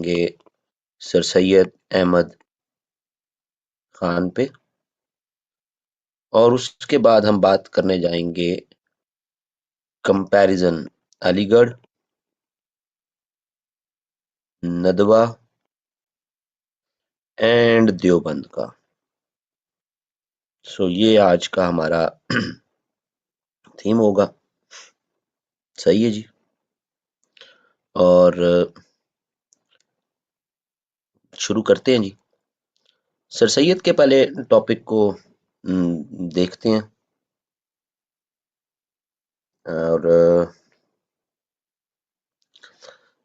جائیں گے سر سید احمد خان پہ، اور اس کے بعد ہم بات کرنے جائیں گے کمپیریزن علی گڑھ، ندوہ اینڈ دیوبند کا. سو یہ آج کا ہمارا تھیم ہوگا. صحیح ہے جی. اور شروع کرتے ہیں جی. سر سید کے پہلے ٹاپک کو دیکھتے ہیں. اور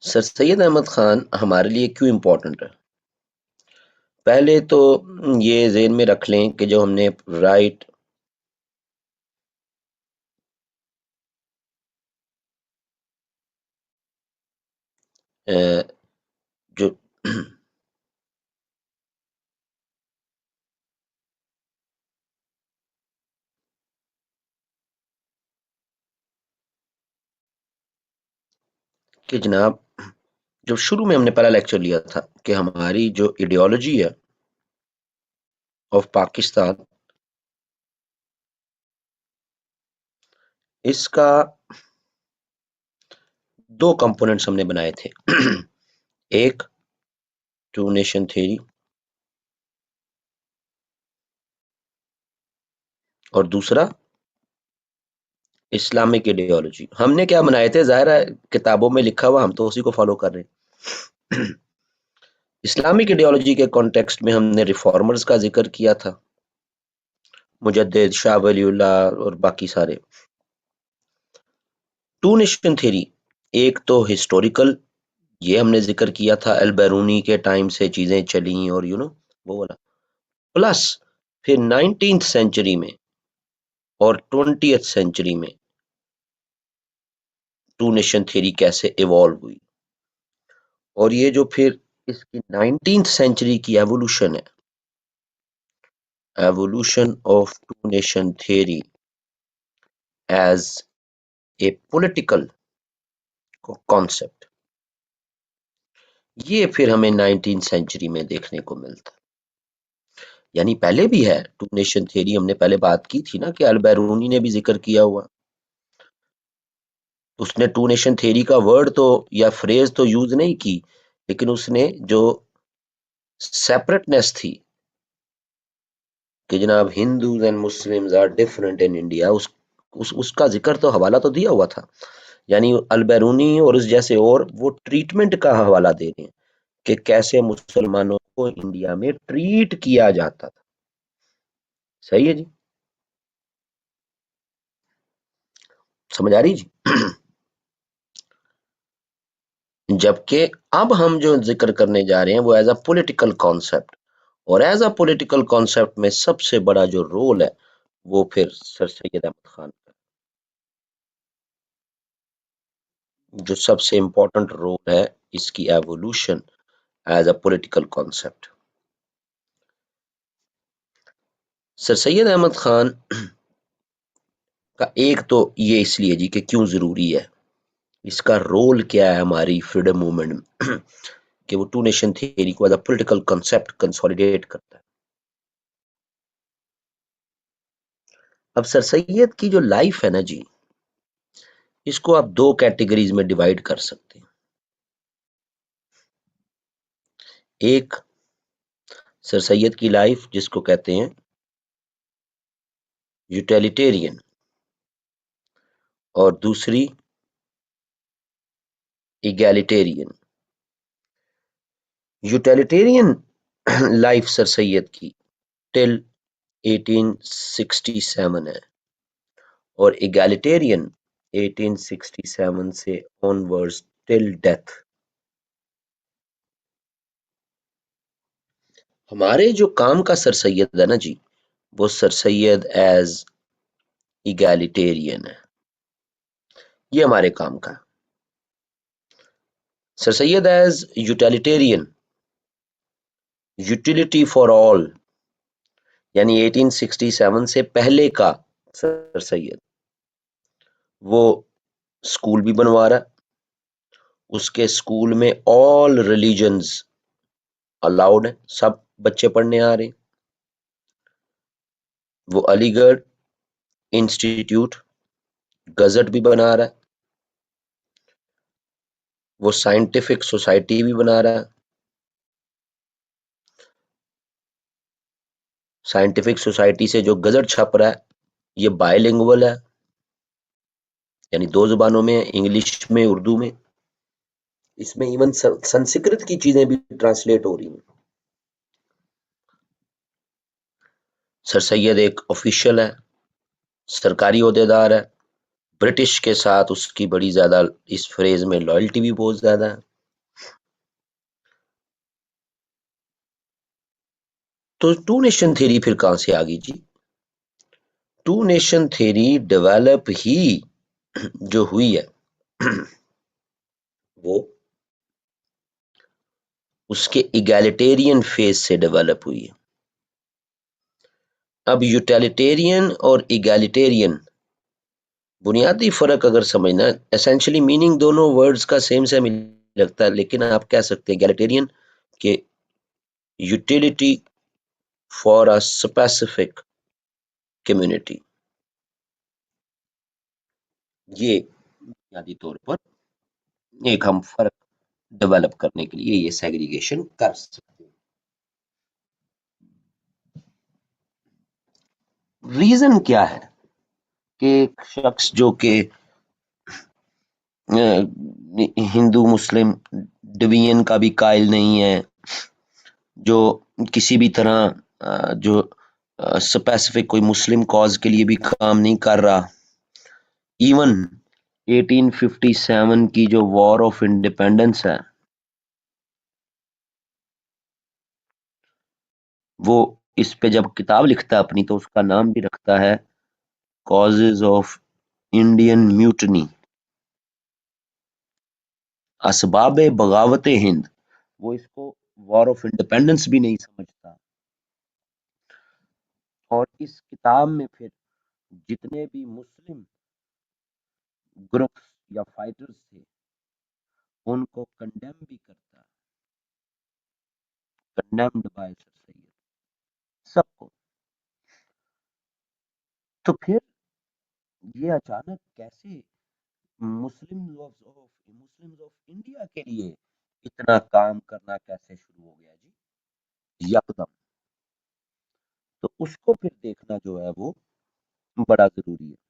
سر سید احمد خان ہمارے لیے کیوں امپورٹنٹ ہے؟ پہلے تو یہ ذہن میں رکھ لیں کہ جو ہم نے رائٹ جو کہ جناب جو شروع میں ہم نے پہلا لیکچر لیا تھا کہ ہماری جو ایڈیالوجی ہے آف پاکستان، اس کا دو کمپوننٹس ہم نے بنائے تھے. ایک ٹو نیشن تھیوری اور دوسرا اسلامک ایڈیالوجی. ہم نے کیا بنائے تھے؟ ظاہر ہے کتابوں میں لکھا ہوا، ہم تو اسی کو فالو کر رہے ہیں. اسلامک ایڈیالوجی کے کانٹیکسٹ میں ہم نے ریفارمرز کا ذکر کیا تھا، مجدد، شاہ ولی اللہ اور باقی سارے. ٹو نیشن تھیوری ایک تو ہسٹوریکل، یہ ہم نے ذکر کیا تھا، البیرونی کے ٹائم سے چیزیں چلیں اور وہ والا، پلس پھر 19th سینچری میں اور 20th سینچری میں ٹو نیشن تھیوری کیسے ایوالو ہوئی. اور یہ جو پھر اس کی 19th سینچری کی ایوولوشن ہے، evolution of two nation theory as a political concept, یہ پھر ہمیں 19th سینچری میں دیکھنے کو ملتا. یعنی پہلے بھی ہے ٹو نیشن تھیوری، ہم نے پہلے بات کی تھی نا کہ البیرونی نے بھی ذکر کیا ہوا. اس نے ٹو نیشن تھیوری کا ورڈ تو یا فریز تو یوز نہیں کی، لیکن اس نے جو سیپریٹنس تھی کہ جناب Hindus and Muslims are different in India, اس کا ذکر تو حوالہ تو دیا ہوا تھا. یعنی البیرونی اور اس جیسے اور وہ ٹریٹمنٹ کا حوالہ دے رہے ہیں کہ کیسے مسلمانوں کو انڈیا میں ٹریٹ کیا جاتا تھا. صحیح ہے جی، سمجھ آ رہی جی. جبکہ اب ہم جو ذکر کرنے جا رہے ہیں وہ ایز اے پولیٹیکل کانسیپٹ، اور ایز اے پولیٹیکل کانسیپٹ میں سب سے بڑا جو رول ہے وہ پھر سر سید احمد خان کا، جو سب سے امپورٹنٹ رول ہے اس کی evolution is a political concept. Sir Syed Ahmad Khan کا ایک تو یہ اس لیے جی کہ کیوں ضروری ہے، اس کا رول کیا ہے ہماری فریڈم موومنٹ میں، کہ وہ ٹو نیشن تھیوری کو as a political concept consolidate کرتا ہے. اب سر سید کی جو لائف ہے نا جی، اس کو آپ دو کیٹیگریز میں ڈیوائڈ کر سکتے ہیں. ایک سر سید کی لائف جس کو کہتے ہیں یوٹیلیٹیرین، اور دوسری ایگیلیٹیرین. یوٹیلیٹیرین لائف سر سید کی ٹل 1867 ہے، اور ایگیلیٹیرین 1867 سے آنورڈز ٹل ڈیتھ. ہمارے جو کام کا سر سید ہے نا جی، وہ سر سید ایز ایگیلیٹیرین ہے. یہ ہمارے کام کا. Sir Syed is utilitarian, utility for all, یعنی 1867 سے پہلے کا سر سید وہ اسکول بھی بنوا رہا ہے، اس کے اسکول میں آل ریلیجنز الاؤڈ ہیں، سب بچے پڑھنے آ رہے ہیں. وہ علی گڑھ انسٹیٹیوٹ گزٹ بھی بنا رہا ہے، وہ سائنٹیفک سوسائٹی بھی بنا رہا ہے. سائنٹیفک سوسائٹی سے جو گزٹ چھپ رہا ہے یہ بائے لنگول ہے، یعنی دو زبانوں میں، انگلش میں اردو میں. اس میں ایون سنسکرت کی چیزیں بھی ٹرانسلیٹ ہو رہی ہیں. سر سید ایک آفیشل ہے، سرکاری عہدیدار ہے، برٹش کے ساتھ اس کی بڑی زیادہ اس فریز میں لائلٹی بھی بہت زیادہ ہے. تو ٹو نیشن تھیری پھر کہاں سے آ گئی جی؟ ٹو نیشن تھیری ڈیولپ ہی جو ہوئی ہے وہ اس کے ایگالیٹیرین فیز سے ڈیولپ ہوئی ہے. اب یوٹیلیٹیرین اور ایگالیٹیرین بنیادی فرق اگر سمجھنا، اسینشلی میننگ دونوں ورڈز کا سیم سیم لگتا ہے، لیکن آپ کہہ سکتے ہیں ایگالیٹیرین کہ utility for a specific community, یہ بنیادی طور پر ایک ہم فرق ڈیولپ کرنے کے لیے یہ سیگریگیشن کر سکتے ہیں. ریزن کیا ہے کہ ایک شخص جو کہ ہندو مسلم ڈویژن کا بھی قائل نہیں ہے، جو کسی بھی طرح جو اسپیسیفک کوئی مسلم کاز کے لیے بھی کام نہیں کر رہا، ایون 1857 کی جو وار آف انڈیپینڈنس ہے وہ اس پہ جب کتاب لکھتا ہے اپنی تو اس کا نام بھی رکھتا ہے کازز آف انڈین میوٹنی، اسباب بغاوت ہند. وہ اس کو وار آف انڈیپینڈنس بھی نہیں سمجھتا. اور اس کتاب میں پھر جتنے بھی مسلم گروپس یا فائٹرز تھے ان کو کنڈیم بھی کرتا، کنڈیمڈ بائی سر سید سب کو. تو پھر یہ اچانک کیسے مسلم آف انڈیا کے لیے اتنا کام کرنا کیسے شروع ہو گیا جی یکدم؟ تو اس کو پھر دیکھنا جو ہے وہ بڑا ضروری ہے.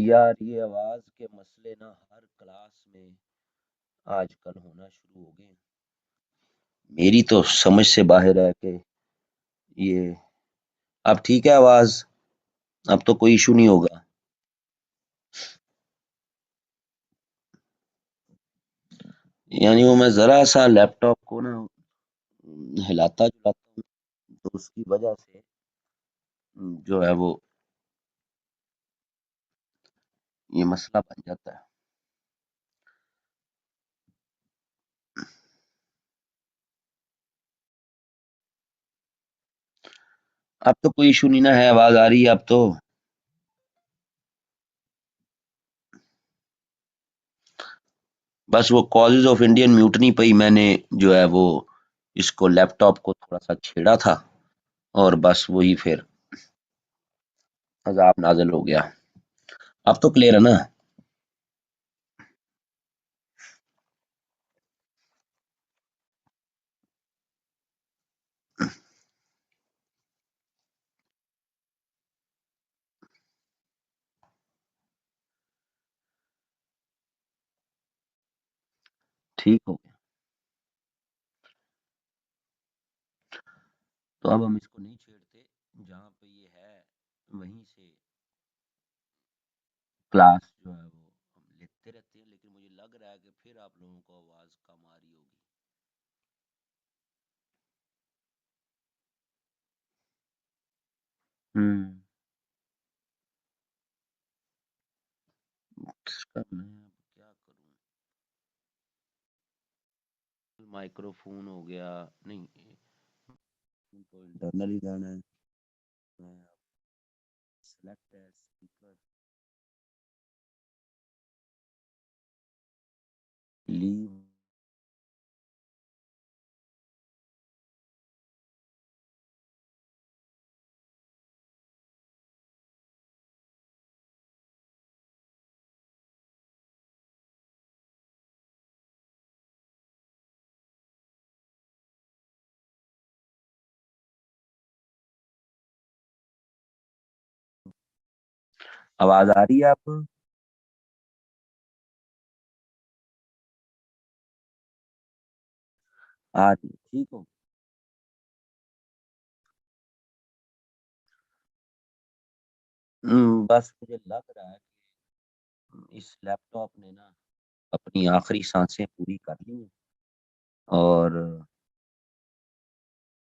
یار یہ آواز کے مسئلے نا ہر کلاس میں آج کل ہونا شروع ہو گئے ہیں. میری تو سمجھ سے باہر ہے کہ یہ اب ٹھیک ہے آواز، اب تو کوئی ایشو نہیں ہوگا. یعنی وہ میں ذرا سا لیپ ٹاپ کو نا ہلاتا جلاتا ہوں تو اس کی وجہ سے جو ہے وہ یہ مسئلہ بن جاتا ہے. اب تو کوئی ایشو نہیں نا ہے، آواز آ رہی ہے اب تو. بس وہ کازز آف انڈین میوٹنی پہ ہی میں نے جو ہے وہ اس کو لیپ ٹاپ کو تھوڑا سا چھیڑا تھا اور بس وہی پھر عذاب نازل ہو گیا. اب تو کلیئر ہے نا؟ ٹھیک ہو گیا. تو اب ہم اس کو نہیں چھیڑتے، جہاں پہ یہ ہے وہیں سے کلاس جو ہے وہ ہم لیتے رہتے ہیں. لیکن مجھے لگ رہا ہے کہ پھر آپ لوگوں کو آواز کم آ رہی ہوگی. اس کا میں اب کیا کروں؟ مائکرو فون ہو گیا نہیں، ان کو انٹرنل ہی جانا ہے. میں سلیکٹ ہے اسپیکر لیو آواز آ رہی ہے آپ کو؟ آ رہی ہے، ٹھیک ہو؟ بس مجھے لگ رہا ہے کہ اس لیپ ٹاپ نے نا اپنی آخری سانسیں پوری کر لی ہیں، اور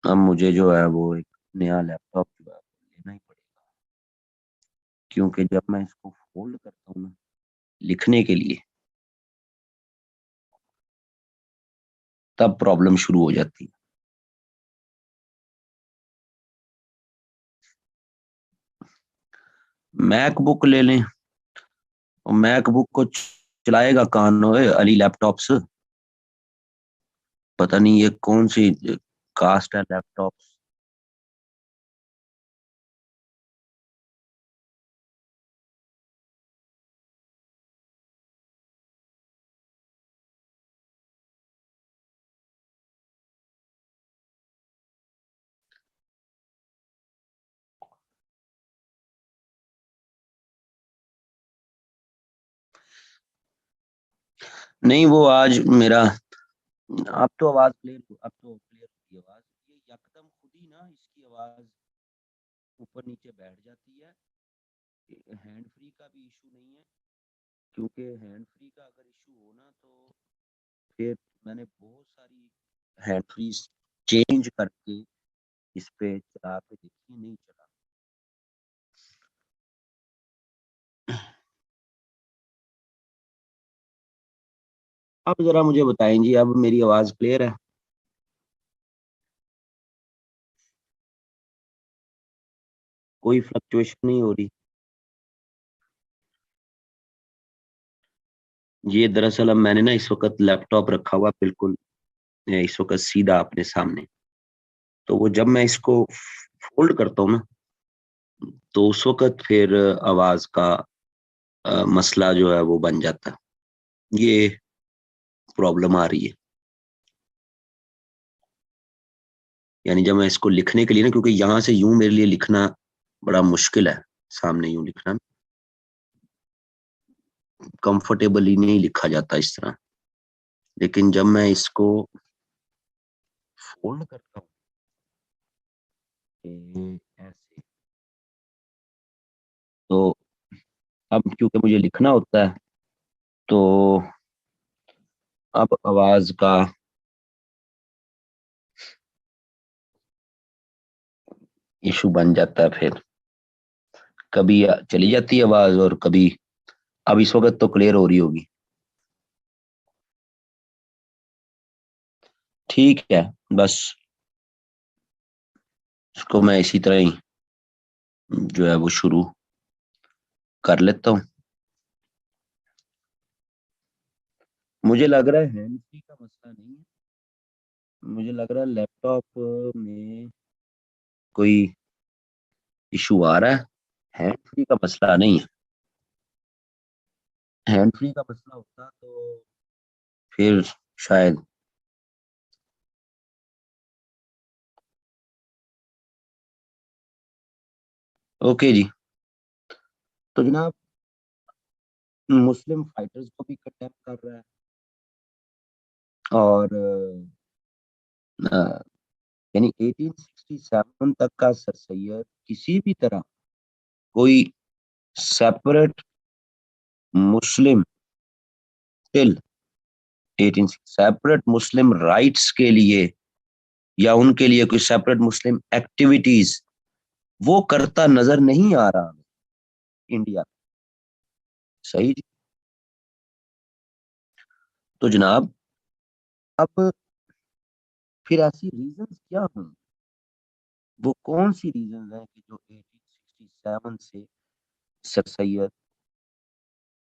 اب مجھے جو ہے وہ ایک نیا لیپ ٹاپ جو ہے وہ لینا ہی پڑے گا، کیونکہ جب میں اس کو فولڈ کرتا ہوں نا لکھنے کے لیے، تب پرابلم شروع ہو جاتی ہے۔ میک بک لے لیں، اور میک بک کو چلائے گا کان ہوئے علی لیپ ٹاپ سے؟ پتہ نہیں یہ کون سی کاسٹ ہے لیپ ٹاپ۔ نہیں وہ آج میرا، اب تو آواز کلیئر، اب تو کلیئر ہوتی ہے آواز، یہ یکدم خود ہی نا اس کی آواز اوپر نیچے بیٹھ جاتی ہے۔ ہینڈ فری کا بھی ایشو نہیں ہے، کیونکہ ہینڈ فری کا اگر ایشو ہونا تو پھر میں نے بہت ساری ہینڈ فری چینج کر کے اس پہ چلا کے دیکھی، نہیں چلا۔ اب ذرا مجھے بتائیں جی، اب میری آواز کلیئر ہے؟ کوئی فلکچویشن نہیں ہو رہی؟ یہ دراصل اب میں نے نا اس وقت لیپ ٹاپ رکھا ہوا بالکل اس وقت سیدھا اپنے سامنے، تو وہ جب میں اس کو فولڈ کرتا ہوں نا تو اس وقت پھر آواز کا مسئلہ جو ہے وہ بن جاتا ہے، یہ پرابلم آ رہی ہے۔ یعنی جب میں اس کو لکھنے کے لیے نا، کیونکہ یہاں سے یوں میرے لیے لکھنا بڑا مشکل ہے، سامنے یوں لکھنا کمفرٹیبلی نہیں لکھا جاتا اس طرح، لیکن جب میں اس کو فولڈ کرتا ہوں ایسے، تو اب کیونکہ مجھے لکھنا ہوتا ہے تو اب آواز کا ایشو بن جاتا ہے، پھر کبھی چلی جاتی ہے آواز اور کبھی، اب اس وقت تو کلیئر ہو رہی ہوگی۔ ٹھیک ہے، بس اس کو میں اسی طرح ہی جو ہے وہ شروع کر لیتا ہوں۔ مجھے لگ رہا ہے ہینڈ فری کا مسئلہ نہیں ہے، مجھے لگ رہا ہے لیپ ٹاپ میں کوئی ایشو آ رہا ہے، ہینڈ فری کا مسئلہ نہیں ہے۔ ہینڈ فری کا مسئلہ ہوتا تو پھر شاید، اوکے جی۔ تو جناب مسلم فائٹرز کو بھی کنڈیم کر رہا ہے، اور یعنی 1867 تک کا سر سید کسی بھی طرح کوئی سیپریٹ مسلم ٹل 18 سیپریٹ مسلم رائٹس کے لیے یا ان کے لیے کوئی سیپریٹ مسلم ایکٹیویٹیز وہ کرتا نظر نہیں آ رہا انڈیا۔ صحیح جی۔ تو جناب اب پھر ایسی ریزنز کیا ہوں، وہ کون سی ریزنز ہیں کہ جو 1867 سے سر سید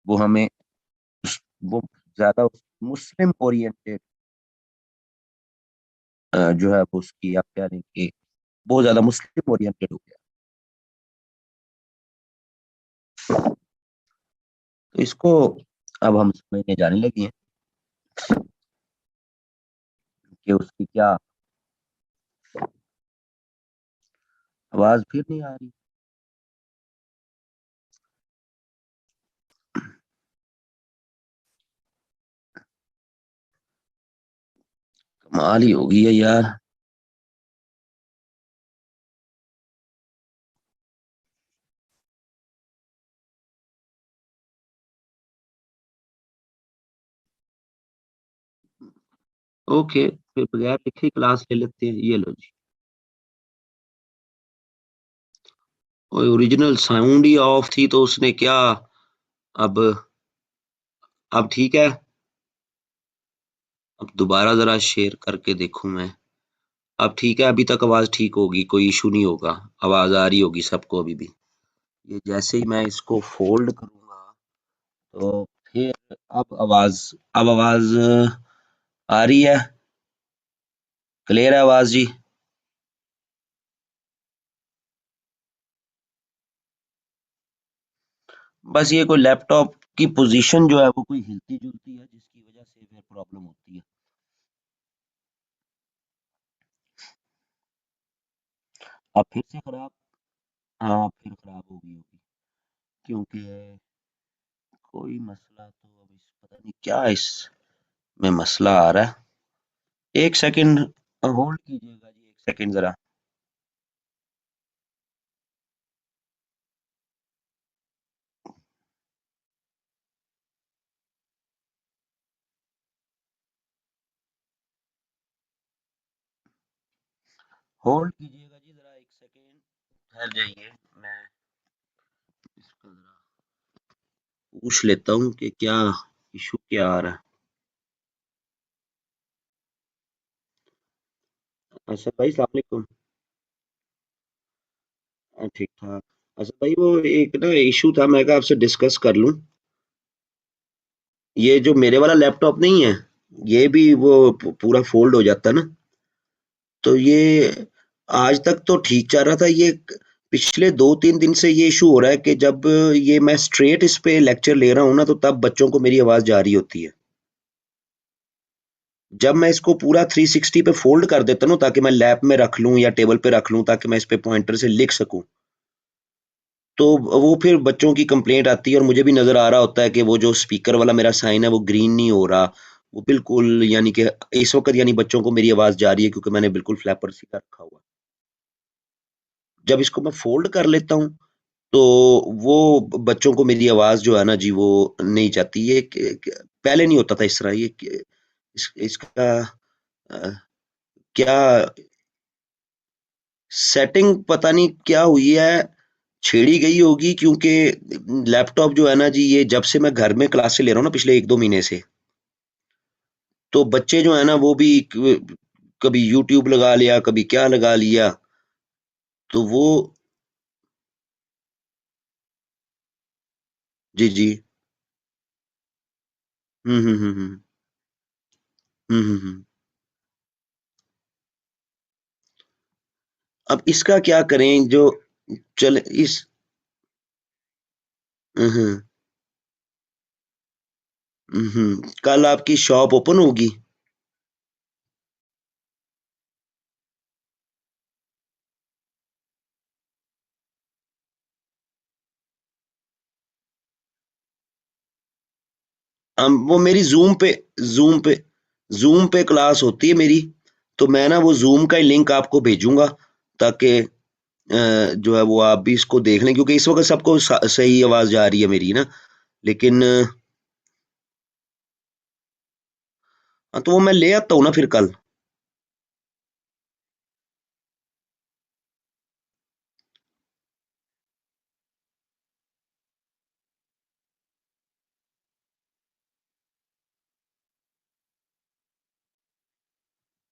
وہ ہمیں وہ زیادہ مسلم اورینٹیڈ جو ہے وہ اس کی آپ کہہ رہے ہیں کہ بہت زیادہ مسلم اورینٹیڈ ہو گیا. تو اس کو اب ہم سمجھنے جانے لگے ہیں کہ اس کی کیا. آواز پھر نہیں آ رہی. کمال ہی ہوگی ہے یار. اوکے پھر بغیر لکھے کلاس لے لیتے ہیں. یہ لو جی. اوریجنل ساؤنڈ ہی آف تھی تو اس نے کیا. اب اب ٹھیک ہے. اب دوبارہ ذرا شیئر کر کے دیکھوں میں. اب ٹھیک ہے. ابھی تک آواز ٹھیک ہوگی. کوئی ایشو نہیں ہوگا. آواز آ رہی ہوگی سب کو ابھی بھی. یہ جیسے ہی میں اس کو فولڈ کروں گا تو پھر اب آواز آ رہی ہے. کلیئر ہے آواز جی. بس یہ کوئی لیپ ٹاپ کی پوزیشن جو ہے وہ کوئی ہلتی جلتی ہے جس کی وجہ سے پھر پرابلم ہوتی ہے. اب پھر سے خراب. ہاں پھر خراب ہوگی کیونکہ کوئی مسئلہ تو اب اس پتہ نہیں کیا اس میں مسئلہ آ رہا ہے. ایک سیکنڈ ہولڈ کیجیے گا جی. ایک سیکنڈ ذرا. ہولڈ کیجیے گا جی ذرا. ایک سیکنڈ ٹھہر جائیے. میں اس کو ذرا پوچھ لیتا ہوں کہ کیا ایشو کیا آ رہا ہے. اچھا بھائی السلام علیکم. ٹھیک ٹھاک. اچھا بھائی وہ ایک نا ایشو تھا میں کہا آپ سے ڈسکس کر لوں. یہ جو میرے والا لیپ ٹاپ نہیں ہے یہ بھی وہ پورا فولڈ ہو جاتا ہے نا. تو یہ آج تک تو ٹھیک چل رہا تھا. یہ پچھلے 2-3 دن سے یہ ایشو ہو رہا ہے کہ جب یہ میں اسٹریٹ اس پہ لیکچر لے رہا ہوں نا تو تب بچوں کو میری آواز جاری ہوتی ہے. جب میں اس کو پورا 360 پہ فولڈ کر دیتا ہوں تاکہ میں لیپ میں رکھ لوں یا ٹیبل پہ رکھ لوں تاکہ میں اس پہ پوائنٹر سے لکھ سکوں تو وہ پھر بچوں کی کمپلینٹ آتی ہے اور مجھے بھی نظر آ رہا ہوتا ہے کہ وہ جو اسپیکر والا میرا سائن ہے وہ گرین نہیں ہو رہا. وہ بالکل یعنی کہ اس وقت یعنی بچوں کو میری آواز جاری ہے کیونکہ میں نے بالکل فلیپر سیکھا رکھا ہوا. جب اس کو میں فولڈ کر لیتا ہوں تو وہ بچوں کو میری آواز جو ہے نا جی وہ نہیں جاتی. یہ پہلے نہیں ہوتا تھا اس طرح. یہ اس کا کیا سیٹنگ پتہ نہیں کیا ہوئی ہے. چھیڑی گئی ہوگی کیونکہ لیپ ٹاپ جو ہے نا جی یہ جب سے میں گھر میں کلاس سے لے رہا ہوں نا پچھلے 1-2 مہینے سے تو بچے جو ہے نا وہ بھی کبھی یوٹیوب لگا لیا کبھی کیا لگا لیا تو وہ. جی جی. ہوں ہوں ہوں ہوں ہوں ہوں ہوں. اب اس کا کیا کریں جو چل اس. ہوں ہوں. کل آپ کی شاپ اوپن ہوگی. وہ میری زوم پہ کلاس ہوتی ہے میری. تو میں نا وہ زوم کا ہی لنک آپ کو بھیجوں گا تاکہ جو ہے وہ آپ بھی اس کو دیکھ لیں کیونکہ اس وقت سب کو صحیح آواز جا رہی ہے میری نا. لیکن تو وہ میں لے آتا ہوں نا پھر کل.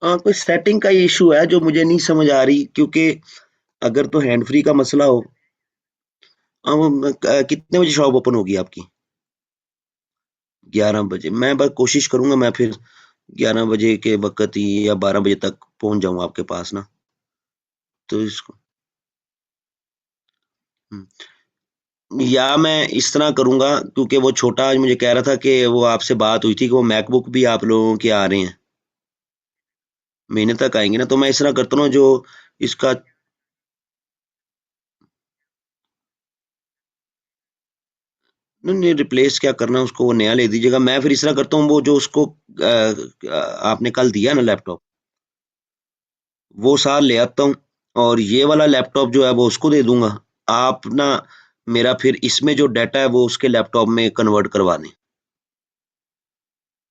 کوئی سیٹنگ کا ایشو ہے جو مجھے نہیں سمجھ آ رہی کیونکہ اگر تو ہینڈ فری کا مسئلہ ہو. کتنے بجے شاپ اوپن ہوگی آپ کی. 11 بجے میں بس کوشش کروں گا، میں پھر 11 بجے کے وقت ہی یا 12 بجے تک پہنچ جاؤں آپ کے پاس نا. تو اس کو ہم، یا میں اس طرح کروں گا، کیونکہ وہ چھوٹا آج مجھے کہہ رہا تھا کہ وہ آپ سے بات ہوئی تھی کہ وہ میک بک بھی آپ لوگوں کے آ رہے ہیں، مہینے تک آئیں گے نا. تو میں اس طرح کرتا ہوں جو اس کا نہیں نہیں ریپلیس کیا کرنا ہے، اس کو وہ نیا لے دیجیے گا. میں پھر اس طرح کرتا ہوں، وہ جو اس کو آپ نے کل دیا نا لیپ ٹاپ، وہ سال لے آتا ہوں، اور یہ والا لیپ ٹاپ جو ہے وہ اس کو دے دوں گا. آپ نا میرا پھر اس میں جو ڈیٹا ہے وہ اس کے لیپ ٹاپ میں کنورٹ کروا دیں.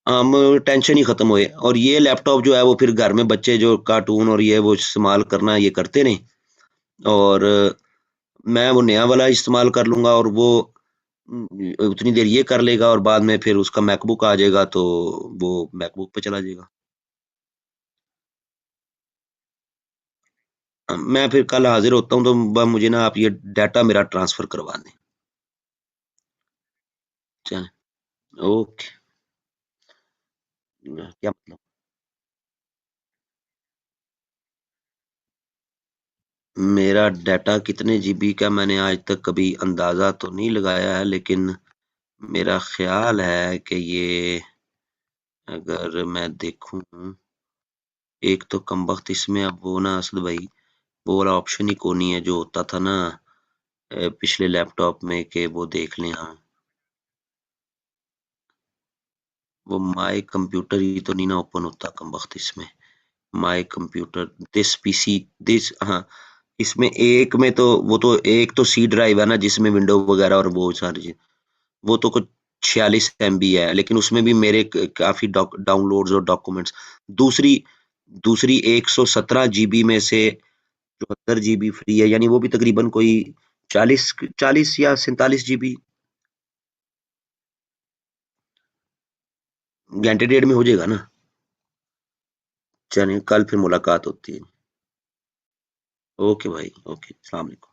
ہم ٹینشن ہی ختم ہوئے، اور یہ لیپ ٹاپ جو ہے وہ پھر گھر میں بچے جو کارٹون اور یہ وہ استعمال کرنا یہ کرتے نہیں، اور میں وہ نیا والا استعمال کر لوں گا، اور وہ اتنی دیر یہ کر لے گا، اور بعد میں پھر اس کا میک بک آ جائے گا تو وہ میک بک پہ چلا جائے گا. میں پھر کل حاضر ہوتا ہوں، تو مجھے نا آپ یہ ڈیٹا میرا ٹرانسفر کروا دیں. چلیں اوکے. کیا مطلب؟ میرا ڈیٹا کتنے جی بی کا میں نے آج تک کبھی اندازہ تو نہیں لگایا ہے، لیکن میرا خیال ہے کہ یہ اگر میں دیکھوں، ایک تو کم وقت اس میں اب وہ نا اسد بھائی وہ والا آپشن ہی کونی ہے جو ہوتا تھا نا پچھلے لیپ ٹاپ میں، کہ وہ دیکھ لیں ہم. وہ مائی کمپیوٹر ہی تو نہیں نا اوپن ہوتا کم وقت اس میں. مائی کمپیوٹر دس پی سی دس، ہاں اس میں ایک میں تو وہ تو ایک تو سی ڈرائیو ہے نا جس میں ونڈو وغیرہ اور وہ ساری چیز، وہ تو کچھ 46 MB ہے، لیکن اس میں بھی میرے کافی ڈاؤن لوڈز اور ڈاکومنٹس. دوسری دوسری 117 GB میں سے 74 GB فری ہے، یعنی وہ بھی تقریباً کوئی 40 یا 47 GB گھنٹے ڈیڑھ میں ہو جائے گا نا. چلیں کل پھر ملاقات ہوتی ہے. اوکے بھائی، اوکے، السلام علیکم.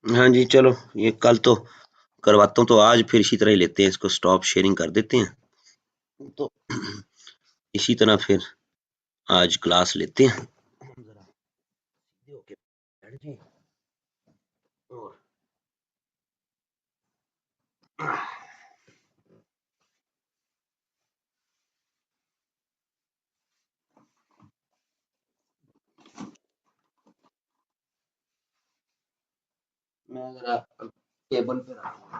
ہاں جی چلو، یہ کل تو کرواتا ہوں، تو آج پھر اسی طرح ہی لیتے ہیں، اس کو سٹاپ شیئرنگ کر دیتے ہیں. تو اسی طرح پھر آج کلاس لیتے ہیں. ذرا سیدھے ہو کے بیٹھ جائیں. اور میں ذرا ٹیبل پہ رکھوں.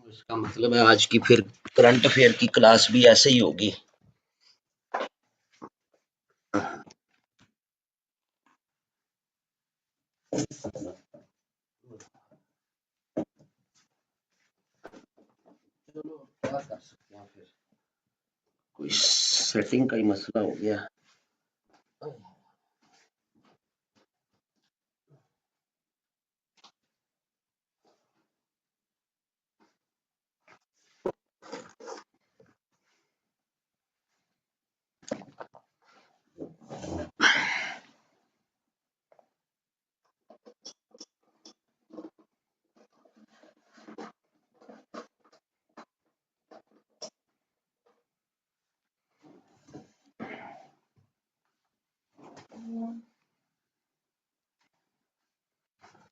اس کا مطلب ہے آج کی پھر کرنٹ افیئر کی کلاس بھی ایسے ہی ہوگی. چلو کیا کر سکتے ہیں پھر، کوئی سیٹنگ کا ہی مسئلہ ہو گیا.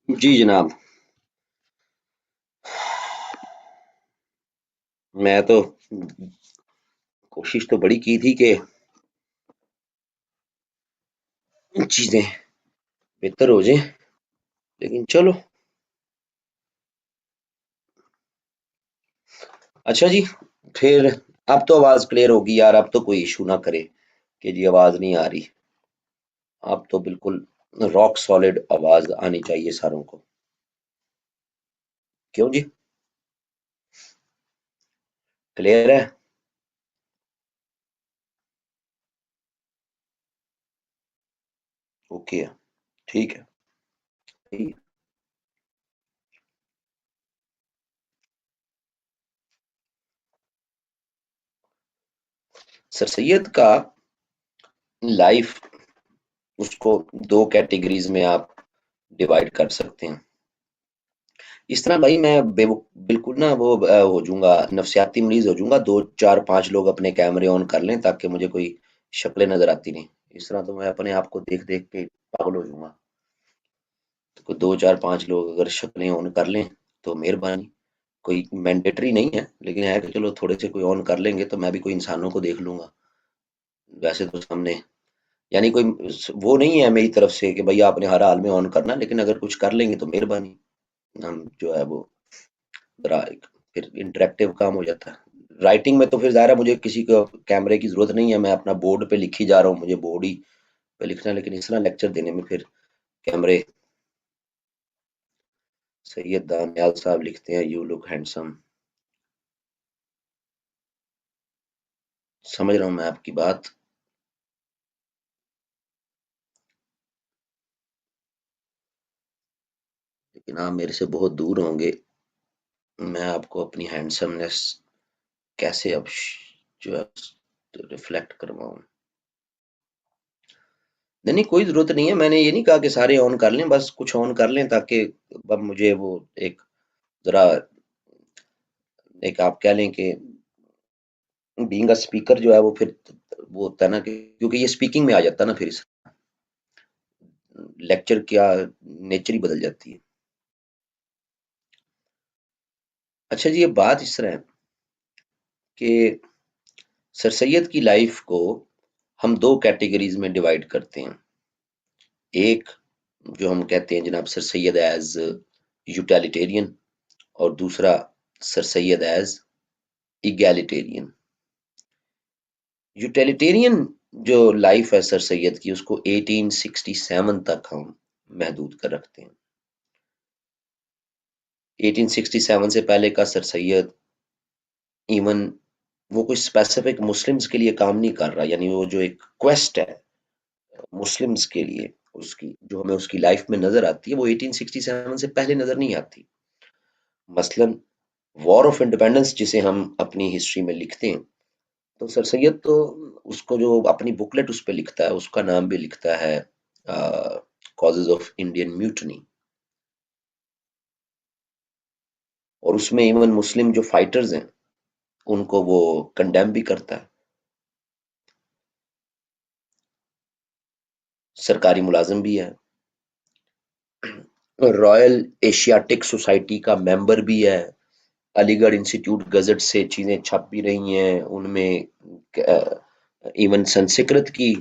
جی جناب، میں تو کوشش تو بڑی کی تھی کہ چیزیں بہتر ہو جائیں، لیکن چلو. اچھا جی، پھر اب تو آواز کلیئر ہوگی یار، اب تو کوئی ایشو نہ کرے کہ جی آواز نہیں آ رہی. اب تو بالکل راک سالڈ آواز آنی چاہیے ساروں کو. کیوں جی؟ کلیئر ہے؟ اوکے، ٹھیک ہے. ٹھیک. سر سید کا لائف، اس کو دو کیٹیگریز میں آپ ڈیوائڈ کر سکتے ہیں. اس طرح بھائی میں بالکل نا وہ ہو جوں گا، نفسیاتی مریض ہو جوں گا. دو چار پانچ لوگ اپنے کیمرے آن کر لیں تاکہ مجھے کوئی شکلیں نظر آتی نہیں. اس طرح تو میں اپنے آپ کو دیکھ دیکھ کے پاگل ہو جوں گا. تو کوئی دو چار پانچ لوگ اگر شکلیں آن کر لیں تو مہربانی. کوئی مینڈیٹری نہیں ہے، لیکن ہے کہ چلو تھوڑے سے کوئی آن کر لیں گے تو میں بھی کوئی انسانوں کو دیکھ لوں گا. ویسے تو سامنے یعنی کوئی وہ نہیں ہے میری طرف سے کہ بھائی آپ نے ہر حال میں آن کرنا، لیکن اگر کچھ کر لیں گے تو مہربانی. ہم جو ہے وہ ذرا پھر انٹریکٹیو کام ہو جاتا ہے. رائٹنگ میں تو پھر ظاہر ہے مجھے کسی کو کیمرے کی ضرورت نہیں ہے، میں اپنا بورڈ پہ لکھی جا رہا ہوں، مجھے بورڈ ہی پہ لکھنا ہے. لیکن اس طرح لیکچر دینے میں پھر کیمرے. سید دانیال صاحب لکھتے ہیں یو لک ہینڈسم. سمجھ رہا ہوں میں آپ کی بات. لیکن آپ میرے سے بہت دور ہوں گے. میں آپ کو اپنی ہینڈسمنیس کیسے اب جو ہے ریفلیکٹ کرواؤں. نہیں نہیں، کوئی ضرورت نہیں ہے. میں نے یہ نہیں کہا کہ سارے آن کر لیں، بس کچھ آن کر لیں تاکہ اب مجھے وہ ایک ذرا ایک آپ کہہ لیں کہ بینگ اے اسپیکر جو ہے وہ پھر وہ ہوتا ہے نا کہ کیونکہ یہ اسپیکنگ میں آ جاتا ہے نا، پھر اس لیکچر کیا نیچر ہی بدل جاتی ہے. اچھا جی، یہ بات اس طرح ہے کہ سر سید کی لائف کو ہم دو کیٹیگریز میں ڈیوائڈ کرتے ہیں. ایک جو ہم کہتے ہیں جناب سر سید ایز یوٹیلیٹیرین، اور دوسرا سر سید ایز ایگیلیٹیرین. یوٹیلیٹیرین جو لائف ہے سر سید کی، اس کو 1867 تک ہم محدود کر رکھتے ہیں. 1867 سے پہلے کا سر سید ایون وہ کوئی اسپیسیفک مسلمز کے لیے کام نہیں کر رہا. یعنی وہ جو ایک کویسٹ ہے مسلمز کے لیے، اس کی جو ہمیں اس کی لائف میں نظر آتی ہے وہ 1867 سے پہلے نظر نہیں آتی. مثلا وار آف انڈیپینڈنس جسے ہم اپنی ہسٹری میں لکھتے ہیں، تو سر سید تو اس کو جو اپنی بکلیٹ اس پہ لکھتا ہے، اس کا نام بھی لکھتا ہے کازز آف انڈین میوٹنی. اور اس میں ایون مسلم جو فائٹرز ہیں ان کو وہ کنڈیم بھی کرتا ہے. سرکاری ملازم بھی ہے، رائل ایشیاٹک سوسائٹی کا ممبر بھی ہے. علی گڑھ انسٹیٹیوٹ گزٹ سے چیزیں چھپ بھی رہی ہیں، ان میں ایون سنسکرت کی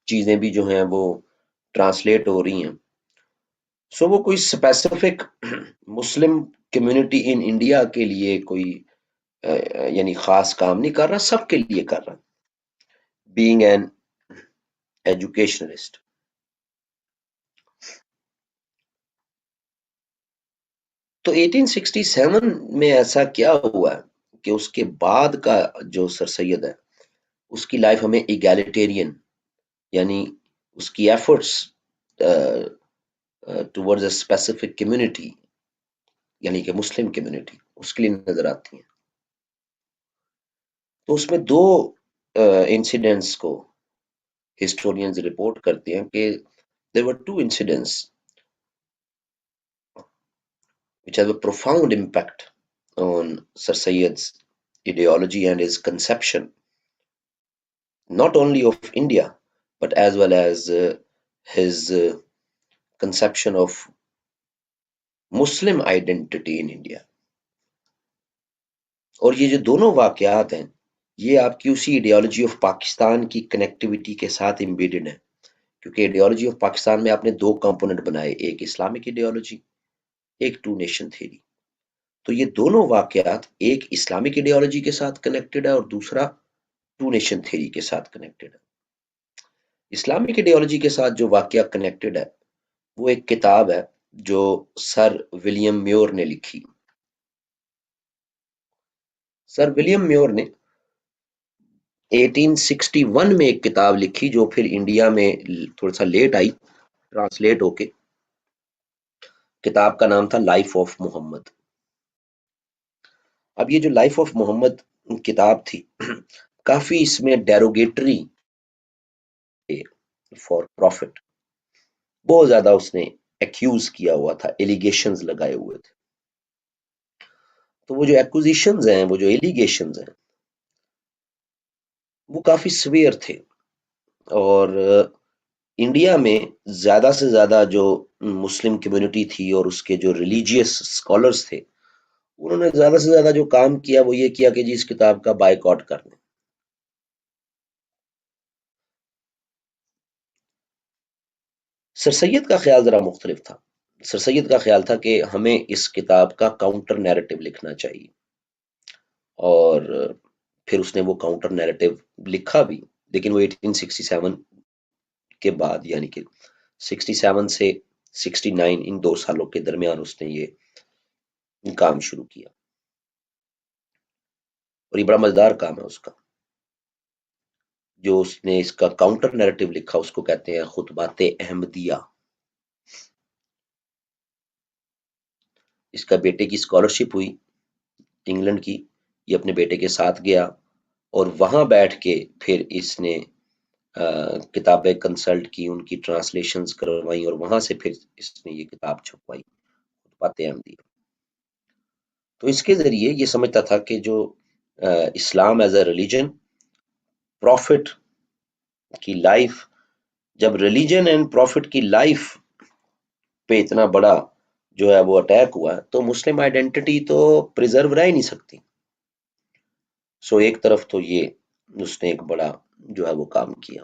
چیزیں بھی جو ہیں وہ ٹرانسلیٹ ہو رہی ہیں. سو وہ کوئی specific Muslim community in India کے لیے کوئی یعنی خاص کام نہیں کر رہا، سب کے لیے کر رہا. Being an educationalist. تو 1867 میں ایسا کیا ہوا ہے کہ اس کے بعد کا جو سر سید ہے اس کی لائف ہمیں ایگیلیٹیرین، یعنی اس کی efforts towards a specific community یعنی کہ مسلم کمیونٹی اس کے لیے نظر آتی ہیں. تو اس میں دو انسیڈنٹس کو ہسٹورینز رپورٹ کرتے ہیں کہ there were two incidents which have a profound impact on Sir Sayyid's ideology and his conception, not only of India, but as well as his conception of Muslim identity in India. اور یہ جو دونوں واقعات ہیں یہ آپ کی اسی ایڈیالوجی آف پاکستان کی کنیکٹیوٹی کے ساتھ امبیڈڈ ہیں. کیونکہ ایڈیالوجی آف پاکستان میں آپ نے دو کمپوننٹ بنائے، ایک اسلامک ایڈیالوجی، ایک ٹو نیشن تھیری. تو یہ دونوں واقعات ایک اسلامک ایڈیالوجی کے ساتھ کنیکٹڈ ہے اور دوسرا ٹو نیشن تھیری کے ساتھ کنیکٹڈ ہے۔ اسلامک ایڈیالوجی کے ساتھ جو واقعہ کنیکٹڈ ہے وہ ایک کتاب ہے جو سر ولیم میور نے لکھی۔ سر ولیم میور نے 1861 میں ایک کتاب لکھی جو پھر انڈیا میں تھوڑا سا لیٹ آئی ٹرانسلیٹ ہو کے۔ کتاب کا نام تھا لائف آف محمد۔ اب یہ جو لائف آف محمد کتاب تھی کافی اس میں ڈیروگیٹری فار پروفٹ بہت زیادہ اس نے ایکیوز کیا ہوا تھا، ایلیگیشنز لگائے ہوئے تھے۔ تو وہ جو ایکوزیشنز ہیں، وہ جو ایلیگیشنز ہیں، وہ کافی سویئر تھے، اور انڈیا میں زیادہ سے زیادہ جو مسلم کمیونٹی تھی اور اس کے جو ریلیجیس اسکالرز تھے، انہوں نے زیادہ سے زیادہ جو کام کیا وہ یہ کیا کہ جی اس کتاب کا بائیک آؤٹ کر دیں۔ سر سید کا خیال ذرا مختلف تھا۔ سر سید کا خیال تھا کہ ہمیں اس کتاب کا کاؤنٹر نیریٹو لکھنا چاہیے، اور پھر اس نے وہ کاؤنٹر نیریٹو لکھا بھی، لیکن وہ 1867 کے بعد، یعنی کہ 67 سے 69 ان 2 سالوں کے درمیان اس نے یہ کام شروع کیا، اور یہ بڑا مزیدار کام ہے اس کا۔ جو اس نے اس کا کاؤنٹر نیریٹو لکھا اس کو کہتے ہیں خطبات احمدیہ۔ اس کا بیٹے کی اسکالرشپ ہوئی انگلینڈ کی، یہ اپنے بیٹے کے ساتھ گیا اور وہاں بیٹھ کے پھر اس نے کتابیں کنسلٹ کی، ان کی ٹرانسلیشنز کروائیں، اور وہاں سے پھر اس نے یہ کتاب چھپوائی خطبات احمدیہ۔ تو اس کے ذریعے یہ سمجھتا تھا کہ جو اسلام ایز اے ریلیجن، پروفٹ کی لائف، جب ریلیجن اینڈ پروفٹ کی لائف پہ اتنا بڑا جو ہے وہ اٹیک ہوا تو مسلم آئیڈینٹی تو پریزرو رہ ہی نہیں سکتی۔ سو ایک طرف تو یہ اس نے ایک بڑا جو ہے وہ کام کیا۔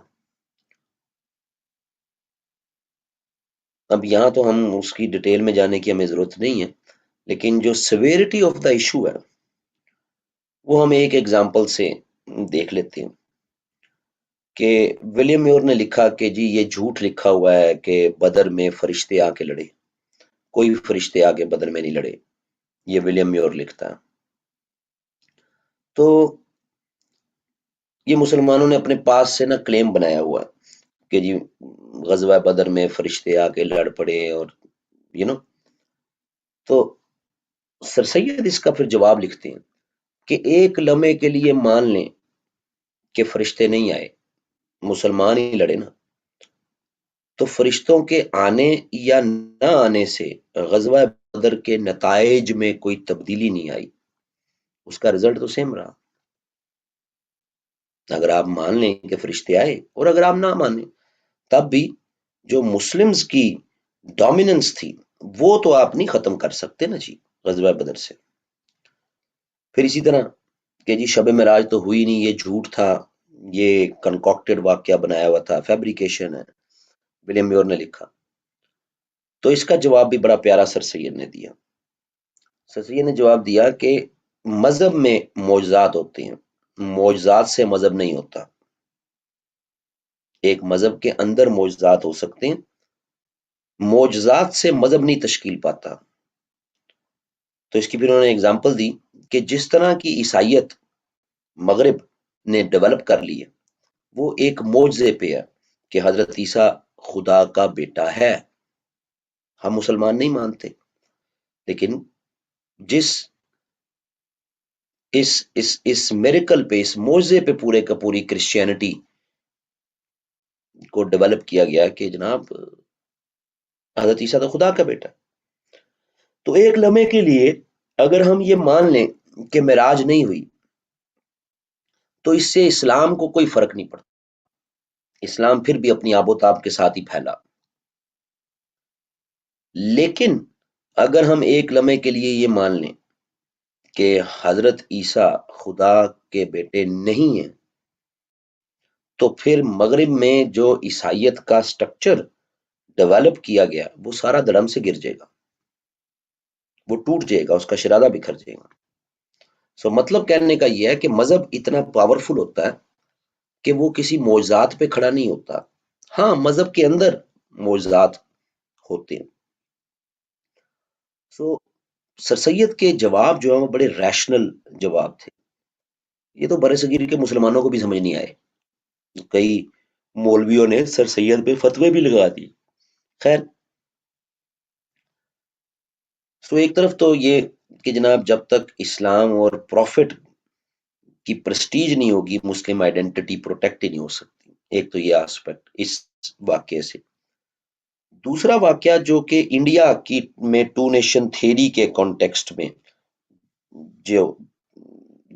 اب یہاں تو ہم اس کی ڈیٹیل میں جانے کی ہمیں ضرورت نہیں ہے، لیکن جو سیویرٹی آف دا ایشو ہے وہ ہم ایک ایگزامپل سے دیکھ لیتے ہیں کہ ولیم میور نے لکھا کہ جی یہ جھوٹ لکھا ہوا ہے کہ بدر میں فرشتے آ کے لڑے، کوئی بھی فرشتے آ کے بدر میں نہیں لڑے، یہ ولیم میور لکھتا ہے۔ تو یہ مسلمانوں نے اپنے پاس سے نا کلیم بنایا ہوا کہ جی غزوہ بدر میں فرشتے آ کے لڑ پڑے، اور تو سر سید اس کا پھر جواب لکھتے ہیں کہ ایک لمحے کے لیے مان لیں کہ فرشتے نہیں آئے، مسلمان ہی لڑے نا، تو فرشتوں کے آنے یا نہ آنے سے غزوہ بدر کے نتائج میں کوئی تبدیلی نہیں آئی، اس کا رزلٹ تو سیم رہا۔ اگر آپ مان لیں کہ فرشتے آئے اور اگر آپ نہ مانیں، تب بھی جو مسلمز کی ڈومیننس تھی وہ تو آپ نہیں ختم کر سکتے نا جی غزوہ بدر سے۔ پھر اسی طرح کہ جی شب معراج تو ہوئی نہیں، یہ جھوٹ تھا، یہ کنکوکٹڈ واقعہ بنایا ہوا تھا، فیبریکیشن ہے، ولیم میور نے لکھا۔ تو اس کا جواب بھی بڑا پیارا سر سید نے دیا۔ سر سید نے جواب دیا کہ مذہب میں معجزات ہوتے ہیں، معجزات سے مذہب نہیں ہوتا۔ ایک مذہب کے اندر معجزات ہو سکتے ہیں، معجزات سے مذہب نہیں تشکیل پاتا۔ تو اس کی پھر انہوں نے اگزامپل دی کہ جس طرح کی عیسائیت مغرب نے ڈیولپ کر لی ہے وہ ایک معجزے پہ ہے کہ حضرت عیسیٰ خدا کا بیٹا ہے۔ ہم مسلمان نہیں مانتے، لیکن جس اس میریکل پہ، اس معجزے پہ پورے کا پوری کرسچینٹی کو ڈیولپ کیا گیا کہ جناب حضرت عیسیٰ تو خدا کا بیٹا۔ تو ایک لمحے کے لیے اگر ہم یہ مان لیں کہ معراج نہیں ہوئی تو اس سے اسلام کو کوئی فرق نہیں پڑتا، اسلام پھر بھی اپنی آب و تاب کے ساتھ ہی پھیلا۔ لیکن اگر ہم ایک لمحے کے لیے یہ مان لیں کہ حضرت عیسیٰ خدا کے بیٹے نہیں ہیں تو پھر مغرب میں جو عیسائیت کا سٹرکچر ڈیولپ کیا گیا وہ سارا دڑم سے گر جائے گا۔ وہ ٹوٹ جائے گا، اس کا شرادہ بکھر جائے گا. سو مطلب کہنے کا یہ ہے کہ مذہب اتنا پاورفل ہوتا ہے کہ وہ کسی معجزات پہ کھڑا نہیں ہوتا. ہاں مذہب کے اندر معجزات ہوتے ہیں. سو سر سید کے جواب جو ہیں وہ بڑے ریشنل جواب تھے. یہ تو برصغیر کے مسلمانوں کو بھی سمجھ نہیں آئے. کئی مولویوں نے سر سید پہ فتوے بھی لگا دی. خیر، سو ایک طرف تو یہ کہ جناب جب تک اسلام اور پروفٹ کی پرسٹیج نہیں ہوگی مسلم آئیڈینٹی پروٹیکٹ ہی نہیں ہو سکتی. ایک تو یہ آسپیکٹ اس واقعے سے. دوسرا واقعہ جو کہ انڈیا کی میں ٹو نیشن تھیری کے کانٹیکسٹ میں جو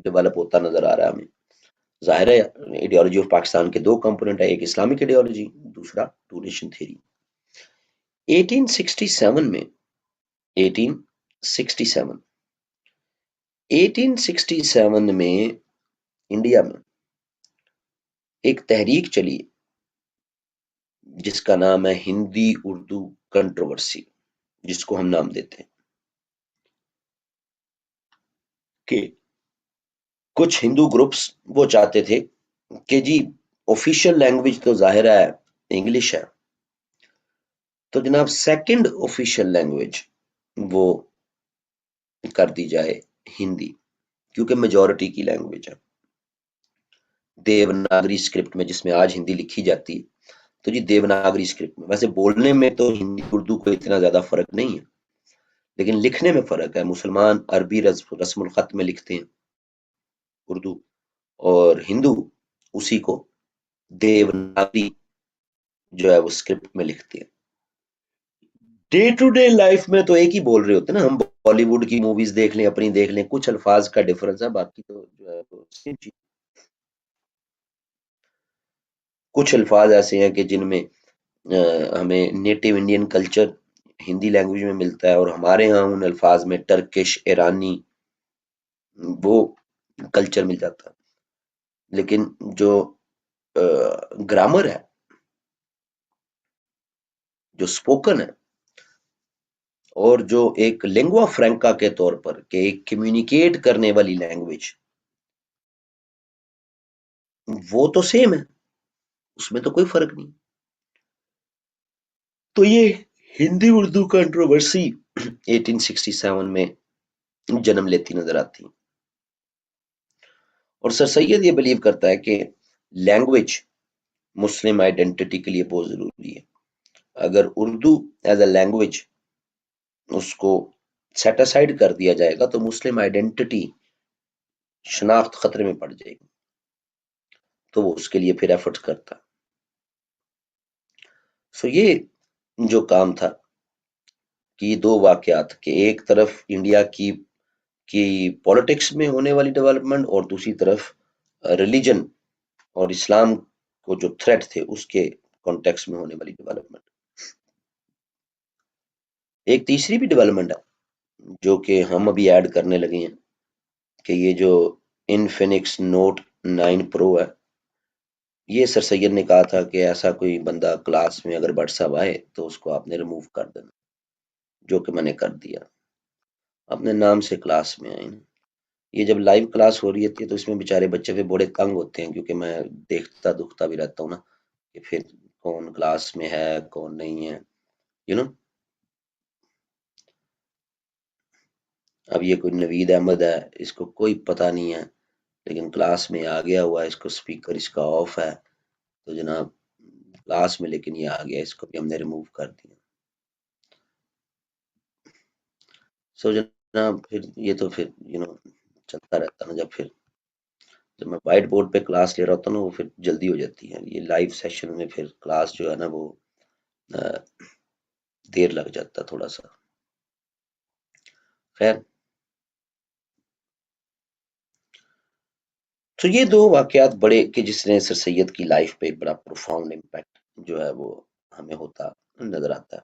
ڈیولپ ہوتا نظر آ رہا ہے ہمیں. ظاہر ہے ایڈیالوجی آف پاکستان کے دو کمپوننٹ ہے، ایک اسلامک ایڈیالوجی، دوسرا ٹو نیشن تھیری. 1867 میں 1867 1867 میں انڈیا میں ایک تحریک چلی جس کا نام ہے ہندی اردو کنٹروورسی، جس کو ہم نام دیتے ہیں کہ کچھ ہندو گروپس وہ چاہتے تھے کہ جی آفیشیل لینگویج تو ظاہر ہے انگلش ہے، تو جناب سیکنڈ آفیشیل لینگویج وہ کر دی جائے ہندی، کیونکہ میجورٹی کی لینگویج ہے. دیوناگری اسکرپٹ میں جس میں آج ہندی لکھی جاتی ہے، تو جی دیوناگری اسکرپٹ میں، ویسے بولنے میں تو ہندی اردو کو اتنا زیادہ فرق نہیں ہے، لیکن لکھنے میں فرق ہے. مسلمان عربی رسم الخط میں لکھتے ہیں اردو، اور ہندو اسی کو دیوناگری جو ہے وہ اسکرپٹ میں لکھتے ہیں. ڈے ٹو ڈے لائف میں تو ایک ہی بول رہے ہوتے ہیں نا. ہم بالی ووڈ کی موویز دیکھ لیں، اپنی دیکھ لیں، کچھ الفاظ کا ڈفرنس ہے، باقی تو جو ہے وہ same چیز. کچھ الفاظ ایسے ہیں کہ جن میں ہمیں native Indian culture Hindi language میں ملتا ہے، اور ہمارے ہاں ان الفاظ میں ٹرکش، ایرانی وہ کلچر مل جاتا ہے. لیکن جو گرامر ہے، جو اسپوکن ہے، اور جو ایک لینگوا فرینکا کے طور پر کہ ایک کمیونیکیٹ کرنے والی لینگویج، وہ تو سیم ہے، اس میں تو کوئی فرق نہیں. تو یہ ہندی اردو کنٹروورسی 1867 میں جنم لیتی نظر آتی. اور سر سید یہ بلیو کرتا ہے کہ لینگویج مسلم آئیڈینٹی کے لیے بہت ضروری ہے. اگر اردو ایز اے لینگویج اس کو سیٹ اسائڈ کر دیا جائے گا تو مسلم آئیڈینٹی شناخت خطرے میں پڑ جائے گی. تو وہ اس کے لیے پھر ایفرٹ کرتا. سو یہ جو کام تھا کہ یہ دو واقعات، کہ ایک طرف انڈیا کی پولیٹکس میں ہونے والی ڈیولپمنٹ، اور دوسری طرف ریلیجن اور اسلام کو جو تھریٹ تھے اس کے کانٹیکس میں ہونے والی ڈیولپمنٹ. ایک تیسری بھی ڈیولپمنٹ ہے جو کہ ہم ابھی ایڈ کرنے لگے ہیں، کہ یہ جو انفینکس نوٹ 9 پرو ہے، یہ سر سید نے کہا تھا کہ ایسا کوئی بندہ کلاس میں اگر بٹ صاحب آئے تو اس کو آپ نے ریموو کر دینا، جو کہ میں نے کر دیا. اپنے نام سے کلاس میں آئے. یہ جب لائیو کلاس ہو رہی ہوتی ہے تو اس میں بیچارے بچے پہ بڑے تنگ ہوتے ہیں، کیونکہ میں دیکھتا دکھتا بھی رہتا ہوں نا کہ پھر کون کلاس میں ہے کون نہیں ہے، یو نو. اب یہ کوئی نوید احمد ہے، اس کو کوئی پتہ نہیں ہے، لیکن کلاس میں آ گیا ہوا ہے، اس کو اسپیکر اس کا آف ہے، تو جناب کلاس میں لیکن یہ آ گیا، اس کو بھی ہم نے ریموو کر دیا. سو جناب پھر یہ تو پھر چلتا رہتا نا. جب میں وائٹ بورڈ پہ کلاس لے رہا ہوتا ہوں نا، وہ پھر جلدی ہو جاتی ہے. یہ لائیو سیشن میں پھر کلاس جو ہے نا وہ دیر لگ جاتا تھوڑا سا. خیر، تو یہ دو واقعات بڑے کہ جس نے سر سید کی لائف پہ ایک بڑا پروفاؤنڈ امپیکٹ جو ہے وہ ہمیں ہوتا نظر آتا ہے.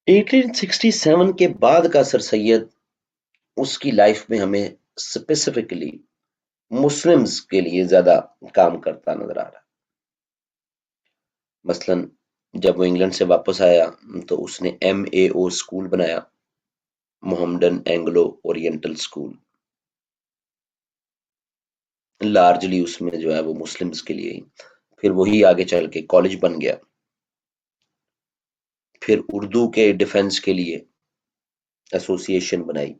1867 کے بعد کا سر سید، اس کی لائف میں ہمیں اسپیسیفکلی مسلمز کے لیے زیادہ کام کرتا نظر آ رہا ہے. مثلاً جب وہ انگلینڈ سے واپس آیا تو اس نے MAO اسکول بنایا، Mohammedan Anglo Oriental school, largely اس میں جو ہے وہ مسلمز کے لیے ہی۔ پھر وہی آگے چل کے کالج بن گیا، پھر اردو کے ڈیفنس کے لیے ایسوسی ایشن بنائی،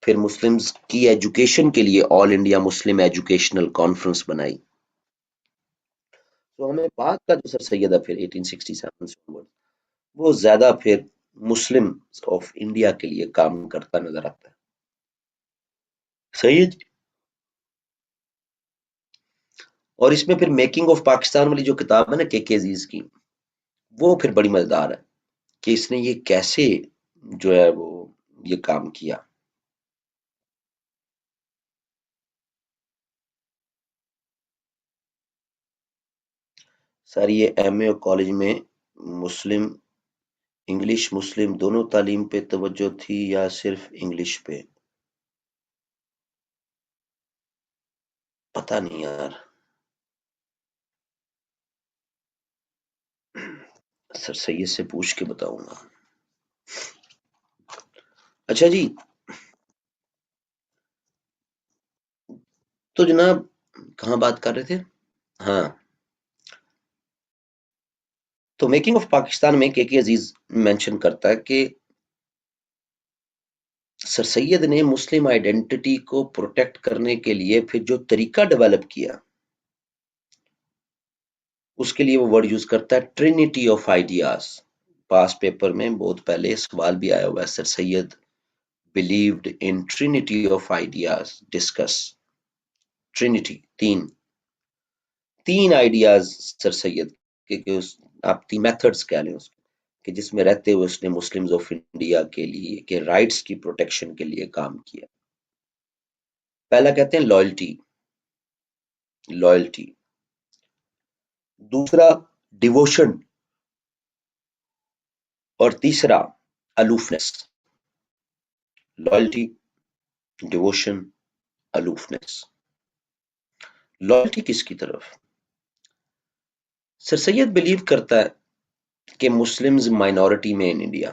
پھر مسلمز کی ایجوکیشن کے لیے آل انڈیا مسلم ایجوکیشنل کانفرنس بنائی۔ تو ہمیں بعد کا جو سر سید ہے پھر 1867 سے onward، وہ زیادہ پھر مسلم آف انڈیا کے لیے کام کرتا نظر آتا ہے۔ صحیح ہے جی؟ اور اس میں پھر میکنگ آف پاکستان والی جو کتاب ہے نا کے عزیز کی، وہ پھر بڑی مزیدار ہے کہ اس نے یہ کیسے جو ہے وہ یہ کام کیا۔ سر یہ MA اور کالج میں مسلم انگلش مسلم دونوں تعلیم پہ توجہ تھی یا صرف انگلش پہ؟ پتہ نہیں یار، سر سید سے پوچھ کے بتاؤں گا۔ اچھا جی، تو جناب کہاں بات کر رہے تھے؟ ہاں، تو میکنگ آف پاکستان میں کے عزیز مینشن کرتا ہے کہ سر سید نے مسلم آئیڈینٹی کو پروٹیکٹ کرنے کے لیے پھر جو طریقہ ڈیولپ کیا، اس کے لیے وہ ورڈ یوز کرتا ہے Trinity of ideas. Pass paper میں بہت پہلے سوال بھی آیا ہوا ہے، سر سید believed in trinity of ideas discuss trinity تین آئیڈیاز سر سید کے آپ تین میتھڈز کہہ لیں اس کے، کہ جس میں رہتے ہوئے اس نے مسلمز آف انڈیا کے لیے کے رائٹس کی پروٹیکشن کے لیے کام کیا۔ پہلا کہتے ہیں لائلٹی، دوسرا ڈیووشن، اور تیسرا aloofness. Loyalty, devotion, aloofness. Loyalty کس کی طرف؟ سر سید بلیو کرتا ہے کہ مسلمز مائنورٹی میں in India,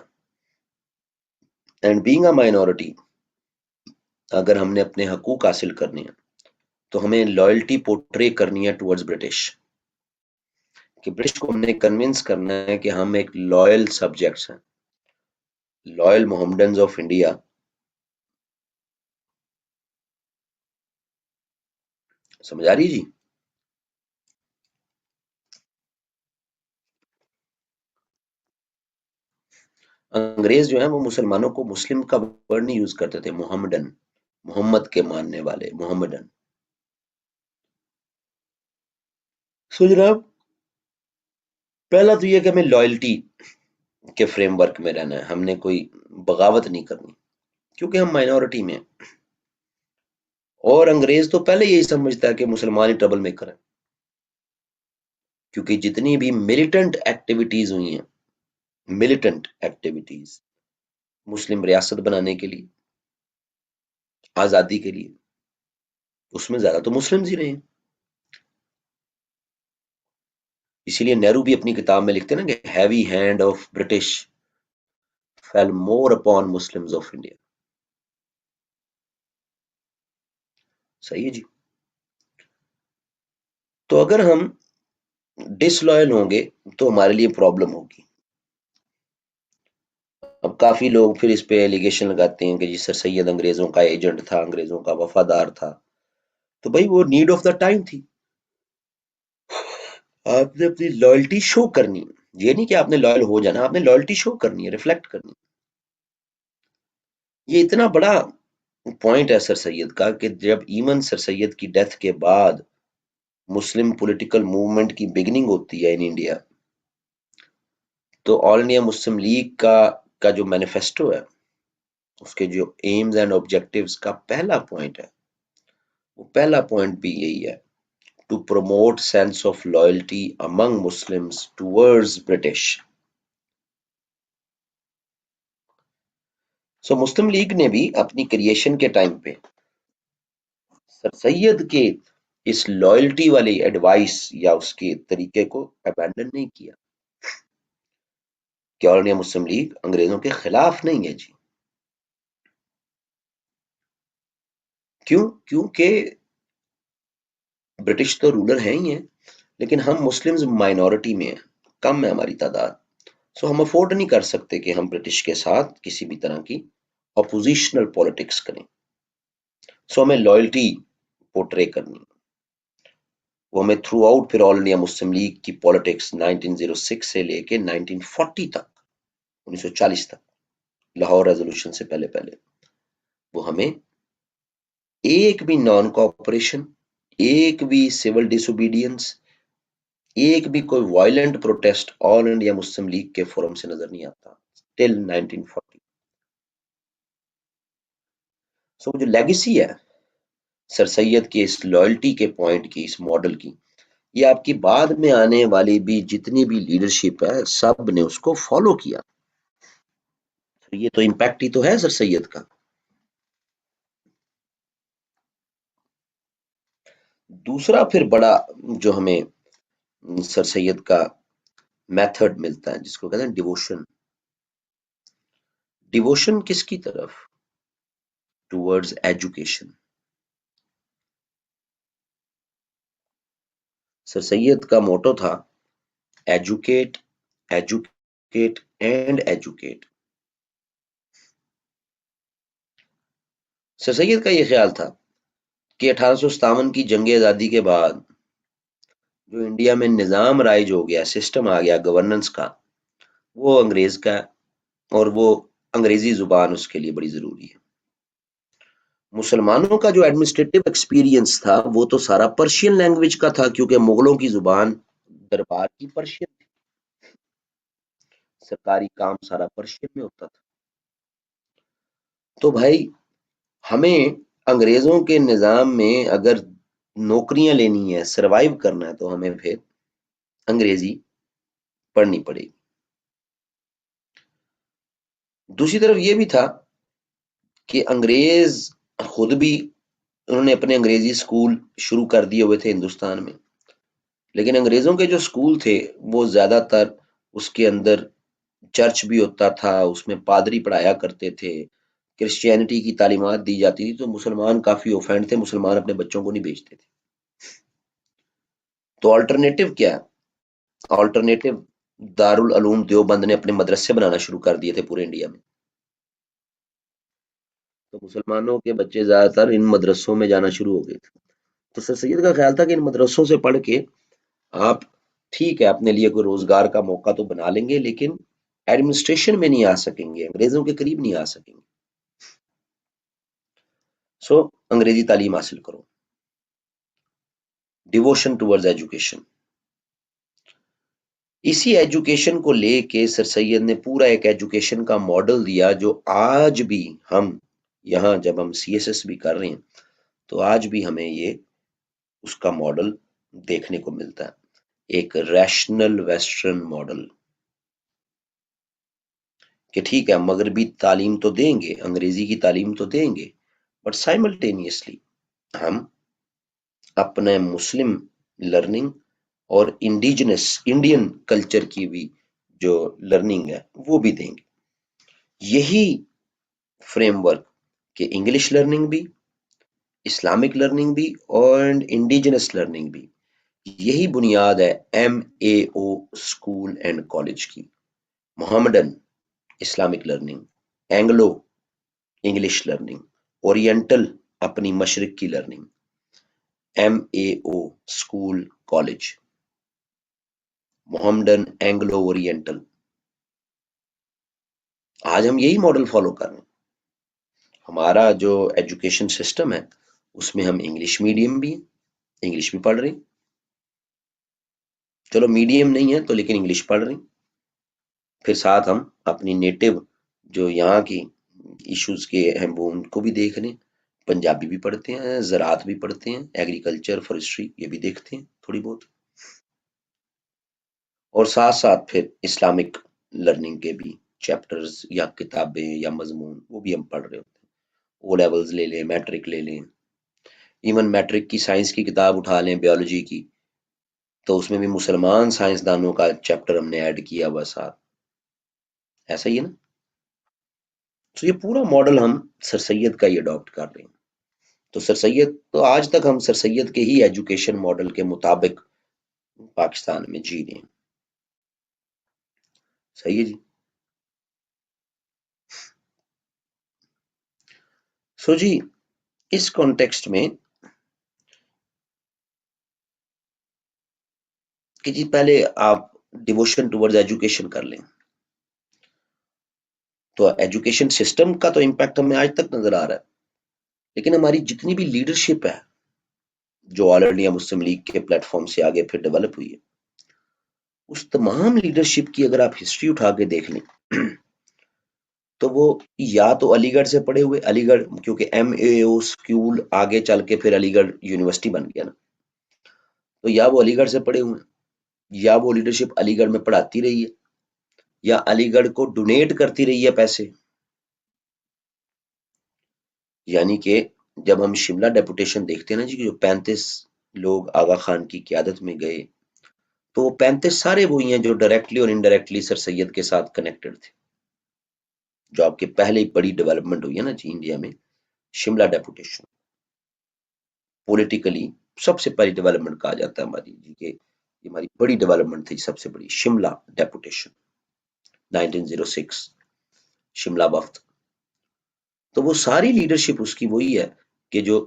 and being a minority, اگر ہم نے اپنے حقوق حاصل کرنے ہیں تو ہمیں لائلٹی پورٹرے کرنی ہے ٹورڈز برٹش، کہ برٹش کو ہم نے کنونس کرنا ہے کہ ہم ایک لائل سبجیکٹس ہیں، لائل محمڈنز آف انڈیا۔ سمجھ آ رہی جی؟ انگریز جو ہیں وہ مسلمانوں کو مسلم کا ورڈ نہیں یوز کرتے تھے، محمڈن، محمد کے ماننے والے، محمڈن۔ سو جناب پہلا تو یہ کہ ہمیں لائلٹی کے فریم ورک میں رہنا ہے، ہم نے کوئی بغاوت نہیں کرنی کیونکہ ہم مائنورٹی میں ہیں، اور انگریز تو پہلے یہی سمجھتا ہے کہ مسلمان ہی ٹربل میکر ہیں، کیونکہ جتنی بھی ملیٹنٹ ایکٹیویٹیز ہوئی ہیں، ملیٹنٹ ایکٹیویٹیز مسلم ریاست بنانے کے لیے، آزادی کے لیے، اس میں زیادہ تو مسلم ہی رہے ہیں۔ اسی لیے نہرو بھی اپنی کتاب میں لکھتے ہیں نا کہ heavy hand of British fell more upon Muslims of India. صحیح ہے جی؟ تو اگر ہم ڈس لائل ہوں گے تو ہمارے لیے پرابلم ہوگی۔ اب کافی لوگ پھر اس پہ ایلیگیشن لگاتے ہیں کہ جی سر سید انگریزوں کا ایجنٹ تھا، انگریزوں کا وفادار تھا، تو بھائی وہ نیڈ آف دا ٹائم تھی، آپ نے اپنی لائلٹی شو کرنی، یہ نہیں کہ آپ نے لائل ہو جانا، آپ نے لائلٹی شو کرنی ہے، ریفلیکٹ کرنی۔ یہ اتنا بڑا پوائنٹ ہے سر سید کا کہ جب ایمن سر سید کی ڈیتھ کے بعد مسلم پولیٹیکل موومنٹ کی بگننگ ہوتی ہے ان انڈیا، تو آل انڈیا مسلم لیگ کا جو مینیفیسٹو ہے، اس کے جو ایمز اینڈ آبجیکٹیوز کا پہلا پوائنٹ ہے، وہ پہلا پوائنٹ بھی یہی ہے، to promote sense of loyalty among Muslims towards British. So Muslim League نے بھی اپنی کریشن کے ٹائم پہ سر سید کے اس لائلٹی والی ایڈوائس یا اس کے طریقے کو ابینڈن نہیں کیا، کہ آل انڈیا مسلم لیگ انگریزوں کے خلاف نہیں ہے جی. کیونکہ برٹش تو رولر ہیں ہی ہیں، لیکن ہم مسلمز مائنورٹی میں ہیں، کم ہے ہماری تعداد. سو ہم افورڈ نہیں کر سکتے کہ ہم برٹش کے ساتھ کسی بھی طرح کی اپوزیشنل پالیٹکس کریں. سو ہمیں لائلٹی پورٹرے کرنی، وہ ہمیں تھرو آؤٹ پھر آل انڈیا مسلم لیگ کی پالیٹکس 1906 سے لے کے 1940 تک، 1940 تک، لاہور ریزولوشن سے پہلے پہلے، وہ ہمیں ایک بھی نان کوآپریشن، ایک بھی سول ڈس اوبیڈینس، ایک بھی کوئی وائلنٹ پروٹیسٹ آل انڈیا مسلم لیگ کے فورم سے نظر نہیں آتا ٹل 1940. سو جو لیگیسی ہے سر سید کی اس لائلٹی کے پوائنٹ کی، اس ماڈل کی، یہ آپ کی بعد میں آنے والی بھی جتنی بھی لیڈرشپ ہے سب نے اس کو فالو کیا. یہ تو امپیکٹ ہی تو ہے سر سید کا. دوسرا پھر بڑا جو ہمیں سر سید کا میتھڈ ملتا ہے جس کو کہتے ہیں ڈیووشن. ڈیووشن کس کی طرف؟ Towards education. سر سید کا موٹو تھا ایجوکیٹ، ایجوکیٹ اینڈ ایجوکیٹ. سر سید کا یہ خیال تھا کہ 1857 کی جنگ آزادی کے بعد جو انڈیا میں نظام رائج ہو گیا، سسٹم آ گیا گورننس کا، وہ انگریز کا ہے، اور وہ انگریزی زبان اس کے لیے بڑی ضروری ہے. مسلمانوں کا جو ایڈمنسٹریٹو ایکسپیرینس تھا وہ تو سارا پرشین لینگویج کا تھا، کیونکہ مغلوں کی زبان دربار کی پرشین تھی، سرکاری کام سارا پرشین میں ہوتا تھا. تو بھائی ہمیں انگریزوں کے نظام میں اگر نوکریاں لینی ہے، سروائیو کرنا ہے، تو ہمیں پھر انگریزی پڑھنی پڑے گی. دوسری طرف یہ بھی تھا کہ انگریز خود بھی انہوں نے اپنے انگریزی اسکول شروع کر دیے ہوئے تھے ہندوستان میں، لیکن انگریزوں کے جو اسکول تھے وہ زیادہ تر اس کے اندر چرچ بھی ہوتا تھا، اس میں پادری پڑھایا کرتے تھے، کرسچینٹی کی تعلیمات دی جاتی تھی، تو مسلمان کافی اوفینڈ تھے، مسلمان اپنے بچوں کو نہیں بھیجتے تھے. تو آلٹرنیٹو کیا؟ آلٹرنیٹو دارالعلوم دیوبند نے اپنے مدرسے بنانا شروع کر دیے تھے پورے انڈیا میں. تو مسلمانوں کے بچے زیادہ تر ان مدرسوں میں جانا شروع ہو گئے تھے. تو سر سید کا خیال تھا کہ ان مدرسوں سے پڑھ کے آپ ٹھیک ہے اپنے لیے کوئی روزگار کا موقع تو بنا لیں گے، لیکن ایڈمنسٹریشن میں نہیں آ سکیں گے، انگریزوں کے قریب نہیں آ سکیں گے. سو انگریزی تعلیم حاصل کرو. Devotion towards education. اسی ایجوکیشن کو لے کے سر سید نے پورا ایک ایجوکیشن کا ماڈل دیا جو آج بھی ہم یہاں جب ہم سی ایس ایس بھی کر رہے ہیں تو آج بھی ہمیں یہ اس کا ماڈل دیکھنے کو ملتا ہے، ایک ریشنل ویسٹرن ماڈل، کہ ٹھیک ہے مغربی تعلیم تو دیں گے، انگریزی کی تعلیم تو دیں گے، بٹ سائملٹینیسلی ہم اپنے مسلم لرننگ اور انڈیجنس انڈین کلچر کی بھی جو لرننگ ہے وہ بھی دیں گے. یہی فریم ورک کہ انگلش لرننگ بھی، اسلامک لرننگ بھی اور انڈیجنس لرننگ بھی، یہی بنیاد ہے M A O school and college کی. Mohammedan Islamic learning, Anglo English learning, Oriental اپنی مشرق کی learning, M A O school college, Mohammedan Anglo Oriental. آج ہم یہی ماڈل فالو کر رہے ہیں. ہمارا جو ایجوکیشن سسٹم ہے اس میں ہم انگلش میڈیم بھی ہیں، انگلش بھی پڑھ رہے ہیں، چلو میڈیم نہیں ہے تو لیکن انگلش پڑھ رہے ہیں. پھر ساتھ ہم اپنی نیٹو جو یہاں کی ایشوز کے ہیں وہ ان کو بھی دیکھ رہے ہیں، پنجابی بھی پڑھتے ہیں، زراعت بھی پڑھتے ہیں، ایگریکلچر فارسٹری یہ بھی دیکھتے ہیں تھوڑی بہت، اور ساتھ ساتھ پھر اسلامک لرننگ کے بھی چیپٹرز یا کتابیں یا مضمون وہ بھی ہم پڑھ رہے ہوتے ہیں. او لیولز لے لیں، میٹرک لے لیں، ایون میٹرک کی سائنس کی کتاب اٹھا لیں بیولوجی کی، تو اس میں بھی مسلمان سائنسدانوں کا چیپٹر ہم نے ایڈ کیا ہوا ساتھ. ایسا ہی ہے نا. تو یہ پورا ماڈل ہم سر سید کا ہی اڈاپٹ کر رہے ہیں. تو سر سید تو آج تک ہم سر سید کے ہی ایجوکیشن ماڈل کے مطابق پاکستان میں جی رہے ہیں. صحیح ہے جی. سو جی اس کانٹیکسٹ میں کہ جی پہلے آپ ڈیووشن ٹورڈز ایجوکیشن کر لیں. تو ایجوکیشن سسٹم کا تو امپیکٹ ہمیں آج تک نظر آ رہا ہے، لیکن ہماری جتنی بھی لیڈرشپ ہے جو آل انڈیا مسلم لیگ کے پلیٹ فارم سے آگے پھر ڈیولپ ہوئی ہے، اس تمام لیڈرشپ کی اگر آپ ہسٹری اٹھا کے دیکھ لیں تو وہ یا تو علی گڑھ سے پڑھے ہوئے، علی گڑھ کیونکہ ایم اے او اسکول آگے چل کے پھر علی گڑھ یونیورسٹی بن گیا نا، تو یا وہ علی گڑھ سے پڑھے ہوئے ہیں، یا وہ لیڈرشپ علی گڑھ میں پڑھاتی رہی ہے، یا علی گڑھ کو ڈونیٹ کرتی رہی ہے پیسے. یعنی کہ جب ہم شملہ ڈیپوٹیشن دیکھتے ہیں نا جی، جو 35 لوگ آغا خان کی قیادت میں گئے، تو وہ 35 سارے وہی ہیں جو ڈائریکٹلی اور انڈائریکٹلی سر سید کے ساتھ کنیکٹڈ تھے. جو آپ کے پہلے بڑی ڈیولپمنٹ ہوئی ہے نا جی انڈیا میں، شملہ ڈیپوٹیشن پولیٹیکلی سب سے پہلی ڈیولپمنٹ کہا جاتا ہے ہماری جی کہ یہ ہماری بڑی ڈیولپمنٹ تھی، سب سے بڑی شملہ ڈیپوٹیشن 1906 شملہ وفد. تو وہ ساری لیڈرشپ اس کی وہی ہے کہ جو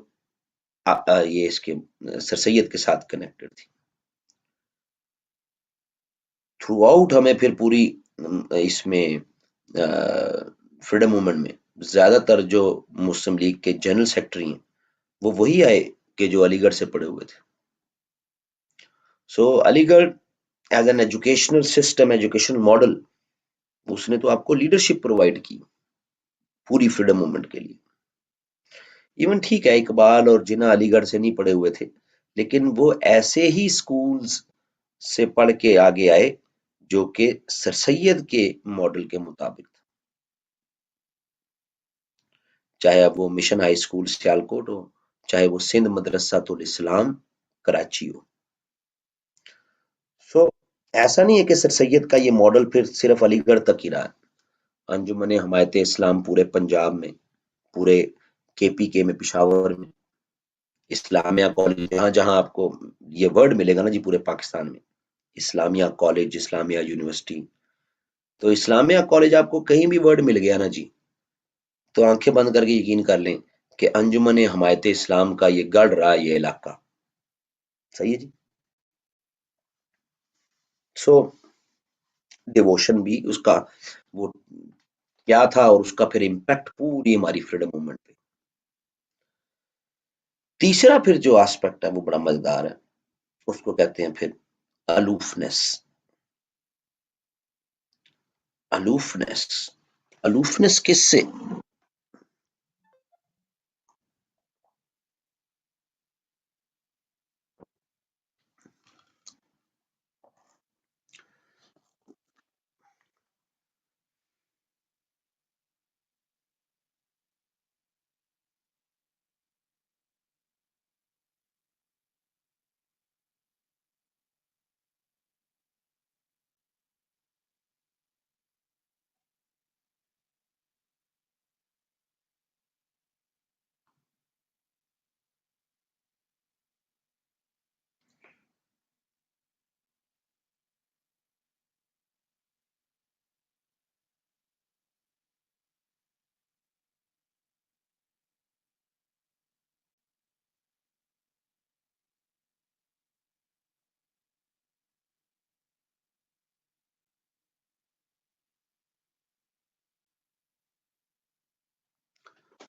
یہ اس کے سر سید کے ساتھ کنیکٹڈ تھی. تھرو آؤٹ ہمیں پھر پوری اس میں فریڈم موومنٹ میں زیادہ تر جو مسلم لیگ کے جنرل سیکرٹری ہیں وہ وہی آئے کہ جو علی گڑھ سے پڑھے ہوئے تھے. So Aligarh as an educational system, education model, اس نے تو آپ کو لیڈرشپ پرووائڈ کی پوری فریڈم موومنٹ کے لیے. ایون ٹھیک ہے اقبال اور جناح علی گڑھ سے نہیں پڑھے ہوئے تھے، لیکن وہ ایسے ہی سکولز سے پڑھ کے آگے آئے جو کہ سر سید کے ماڈل کے مطابق تھا. چاہے اب وہ مشن ہائی اسکول سیالکوٹ ہو، چاہے وہ سندھ مدرسہ الاسلام کراچی ہو. سو ایسا نہیں ہے کہ سر سید کا یہ ماڈل پھر صرف علی گڑھ تک ہی رہا. انجمن حمایت اسلام پورے پنجاب میں، پورے کے پی کے میں، پشاور میں، اسلامیہ کالج، جہاں جہاں آپ کو یہ ورڈ ملے گا نا جی پورے پاکستان میں، اسلامیہ کالج، اسلامیہ یونیورسٹی. تو اسلامیہ کالج آپ کو کہیں بھی ورڈ مل گیا نا جی تو آنکھیں بند کر کے یقین کر لیں کہ انجمن حمایت اسلام کا یہ گڑھ رہا یہ علاقہ. صحیح ہے جی. سو ڈیووشن بھی اس کا وہ کیا تھا اور اس کا پھر امپیکٹ پوری ہماری فریڈم موومنٹ پہ. تیسرا پھر جو آسپیکٹ ہے وہ بڑا مزیدار ہے، اس کو کہتے ہیں پھر الوفنس. الوفنس الوفنس کس سے؟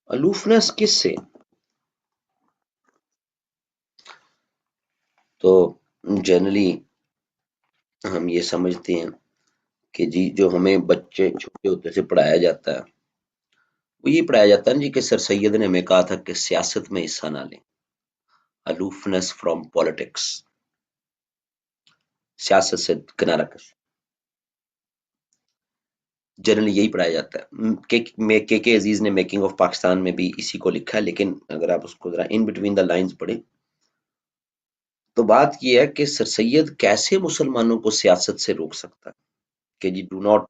الوفنس کس سے؟ تو جنرلی ہم یہ سمجھتے ہیں کہ جی جو ہمیں بچے چھوٹے ہوتے سے پڑھایا جاتا ہے وہ یہ پڑھایا جاتا ہے جی کہ سر سید نے ہمیں کہا تھا کہ سیاست میں حصہ نہ لیں. الوفنس فرام پالیٹکس، سیاست سے کنارہ کش، جنرلی یہی پڑھایا جاتا ہے. کے عزیز نے میکنگ آف پاکستان میں بھی اسی کو لکھا ہے، لیکن اگر آپ اس کو ذرا ان بٹوین دا لائنز پڑھیں تو بات یہ ہے کہ سر سید کیسے مسلمانوں کو سیاست سے روک سکتا ہے کہ جی ڈو ناٹ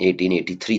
1883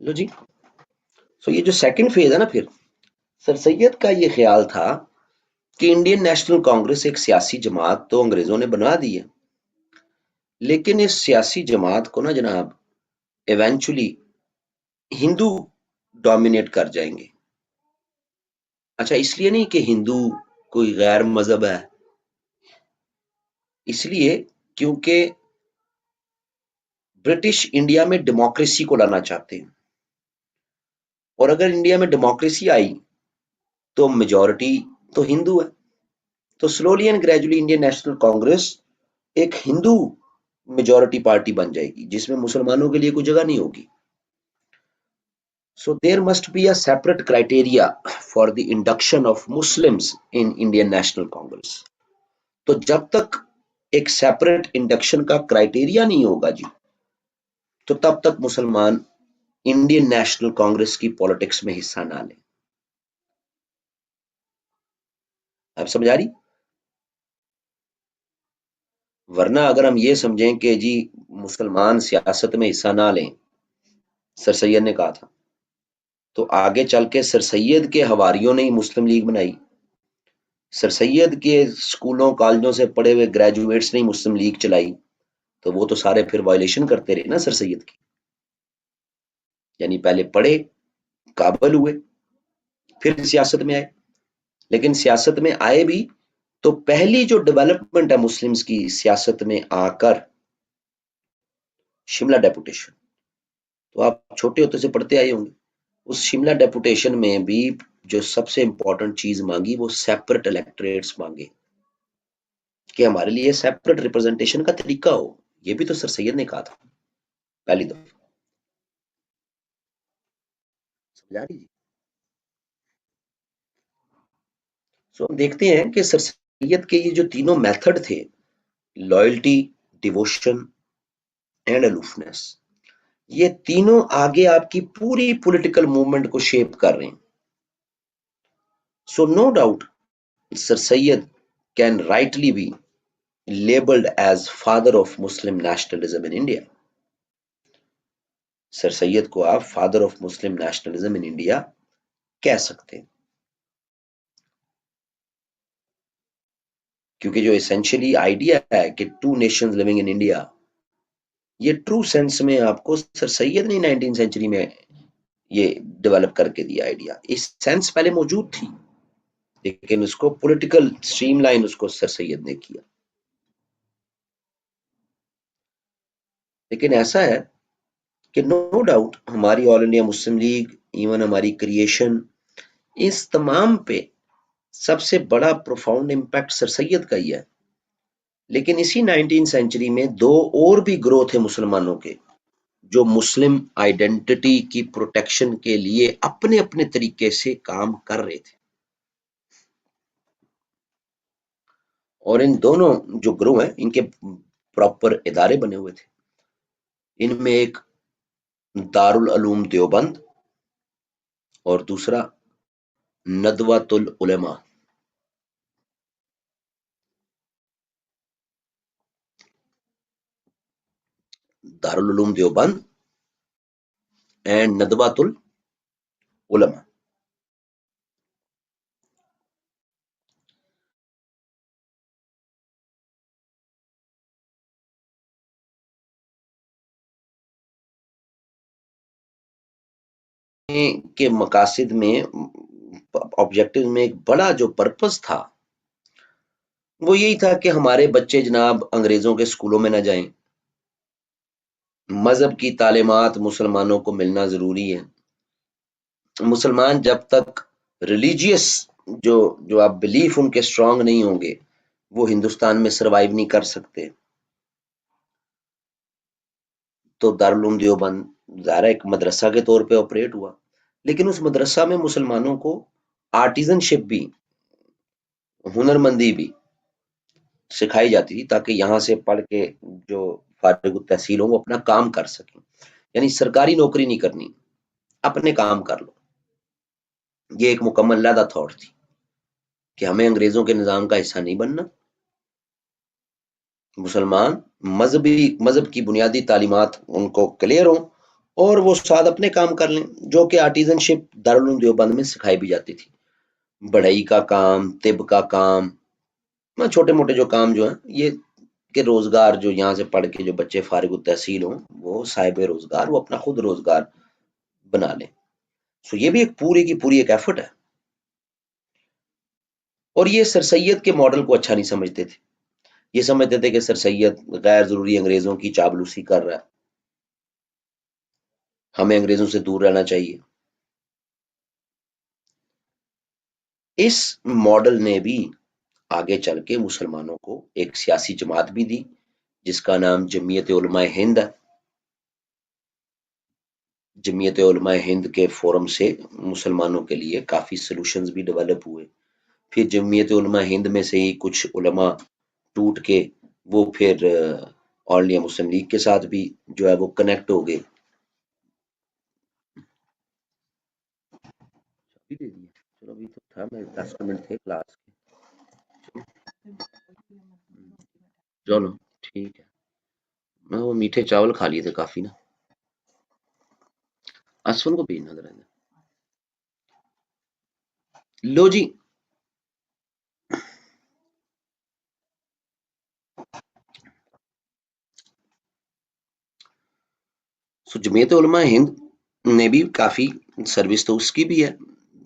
لو جی. سو یہ جو سیکنڈ فیز ہے نا، پھر سر سید کا یہ خیال تھا کہ انڈین نیشنل کانگریس ایک سیاسی جماعت تو انگریزوں نے بنا دی ہے، لیکن اس سیاسی جماعت کو نا جناب ایونچولی ہندو ڈومینیٹ کر جائیں گے. اچھا، اس لیے نہیں کہ ہندو کوئی غیر مذہب ہے، اس لیے کیونکہ برٹش انڈیا میں ڈیموکریسی کو لانا چاہتے ہیں، اور اگر انڈیا میں ڈیموکریسی آئی تو میجورٹی تو ہندو ہے. تو slowly and gradually Indian National Congress ایک ہندو میجورٹی پارٹی بن جائے گی جس میں مسلمانوں کے لیے کوئی جگہ نہیں ہوگی. So there must be a separate criteria for the induction of Muslims in Indian National Congress. تو جب تک ایک سیپریٹ انڈکشن کا کرائٹیریا نہیں ہوگا جی، تو تب تک مسلمان انڈین نیشنل کانگریس کی پالیٹکس میں حصہ نہ لیں. آپ سمجھ آ رہی؟ ورنہ اگر ہم یہ سمجھیں کہ جی مسلمان سیاست میں حصہ نہ لیں، سر سید نے کہا تھا، تو آگے چل کے سر سید کے حواریوں نے ہی مسلم لیگ بنائی، سر سید کے اسکولوں کالجوں سے پڑھے ہوئے گریجویٹس نے ہی مسلم لیگ چلائی، تو وہ تو سارے پھر وائلیشن کرتے رہے نا سر سید کی. یعنی پہلے پڑھے، قابل ہوئے، پھر سیاست میں آئے. لیکن سیاست میں آئے بھی تو پہلی جو ڈیولپمنٹ ہے مسلمز کی سیاست میں آ کر شملہ ڈیپوٹیشن. تو آپ چھوٹے ہوتے سے پڑھتے آئے ہوں گے، اس شملہ ڈیپوٹیشن میں بھی جو سب سے امپورٹنٹ چیز مانگی وہ سیپریٹ الیکٹریٹس مانگے کہ ہمارے لیے سیپریٹ ریپرزنٹیشن کا طریقہ ہو. یہ بھی تو سر سید نے کہا تھا پہلی دفعہ. سمجھا رہی جی؟ سو ہم دیکھتے ہیں کہ سر سید کے یہ جو تینوں میتھڈ تھے، لائلٹی، ڈیووشن اینڈ الوفنس، یہ تینوں آگے آپ کی پوری پولیٹیکل موومنٹ کو شیپ کر رہے ہیں. So no doubt sir Syed can rightly be labelled as father of Muslim nationalism in India. Sir Syed کو آپ father of Muslim nationalism in India کہہ سکتے ہیں، کیونکہ جو اسینشلی آئیڈیا ہے کہ two nations living in India, یہ ٹرو سینس میں آپ کو سر سید نے 19 سینچری میں یہ ڈیولپ کر کے دیا آئیڈیا. اس سینس پہلے موجود تھی، لیکن اس کو پولیٹیکل سٹریم لائن اس کو سر سید نے کیا. لیکن ایسا ہے کہ نو ڈاؤٹ ہماری آل انڈیا مسلم لیگ، ایون ہماری کریشن، اس تمام پہ سب سے بڑا پروفاؤنڈ امپیکٹ سر سید کا ہی ہے. لیکن اسی 19 سینچری میں دو اور بھی گروہ تھے مسلمانوں کے جو مسلم آئیڈینٹی کی پروٹیکشن کے لیے اپنے اپنے طریقے سے کام کر رہے تھے. اور ان دونوں جو گروہ ہیں ان کے پراپر ادارے بنے ہوئے تھے. ان میں ایک دارالعلوم دیوبند اور دوسرا ندوۃ العلماء. دارالعلوم دیوبند اینڈ ندوۃ العلماء. کے مقاصد میں، آبجیکٹو میں ایک بڑا جو پرپس تھا وہ یہی تھا کہ ہمارے بچے جناب انگریزوں کے اسکولوں میں نہ جائیں، مذہب کی تعلیمات مسلمانوں کو ملنا ضروری ہے. مسلمان جب تک ریلیجیس جو آپ بلیف ان کے اسٹرانگ نہیں ہوں گے وہ ہندوستان میں سروائیو نہیں کر سکتے. تو دارالعلوم دیوبند ظاہر ایک مدرسہ کے طور پہ آپریٹ ہوا، لیکن اس مدرسہ میں مسلمانوں کو آرٹیزن شپ بھی، ہنرمندی بھی سکھائی جاتی تھی تاکہ یہاں سے پڑھ کے جو فارغ التحصیل ہوں وہ اپنا کام کر سکیں. یعنی سرکاری نوکری نہیں کرنی، اپنے کام کر لو. یہ ایک مکمل علیحدہ تھاٹ تھی کہ ہمیں انگریزوں کے نظام کا حصہ نہیں بننا. مسلمان مذہب کی بنیادی تعلیمات ان کو کلیئر ہوں اور وہ ساتھ اپنے کام کر لیں، جو کہ آرٹیزن شپ دارالعلوم دیوبند میں سکھائی بھی جاتی تھی، بڑھئی کا کام، طب کا کام، چھوٹے موٹے جو کام جو ہیں یہ کہ روزگار جو یہاں سے پڑھ کے جو بچے فارغ التحصیل ہوں وہ صاحب روزگار، وہ اپنا خود روزگار بنا لیں. سو یہ بھی ایک پوری کی پوری ایک ایفرٹ ہے. اور یہ سر سید کے ماڈل کو اچھا نہیں سمجھتے تھے، یہ سمجھتے تھے کہ سر سید غیر ضروری انگریزوں کی چاپلوسی کر رہا ہے، ہمیں انگریزوں سے دور رہنا چاہیے. اس ماڈل نے بھی آگے چل کے مسلمانوں کو ایک سیاسی جماعت بھی دی جس کا نام جمعیت علماء ہند ہے. جمعیت علماء ہند کے فورم سے مسلمانوں کے لیے کافی سلوشنز بھی ڈیولپ ہوئے. پھر جمعیت علماء ہند میں سے ہی کچھ علماء ٹوٹ کے وہ پھر آل انڈیا مسلم لیگ کے ساتھ بھی جو ہے وہ کنیکٹ ہو گئے. چلو ابھی تو تھا، میں 10 منٹ تھے کلاس کے. چلو ٹھیک ہے. میں وہ میٹھے چاول کھا لیے تھے کافی نا. اسفل کو بھیجنا ذرا. لو جی. سو جمعیت علماء ہند نے بھی کافی سروس تو اس کی بھی ہے،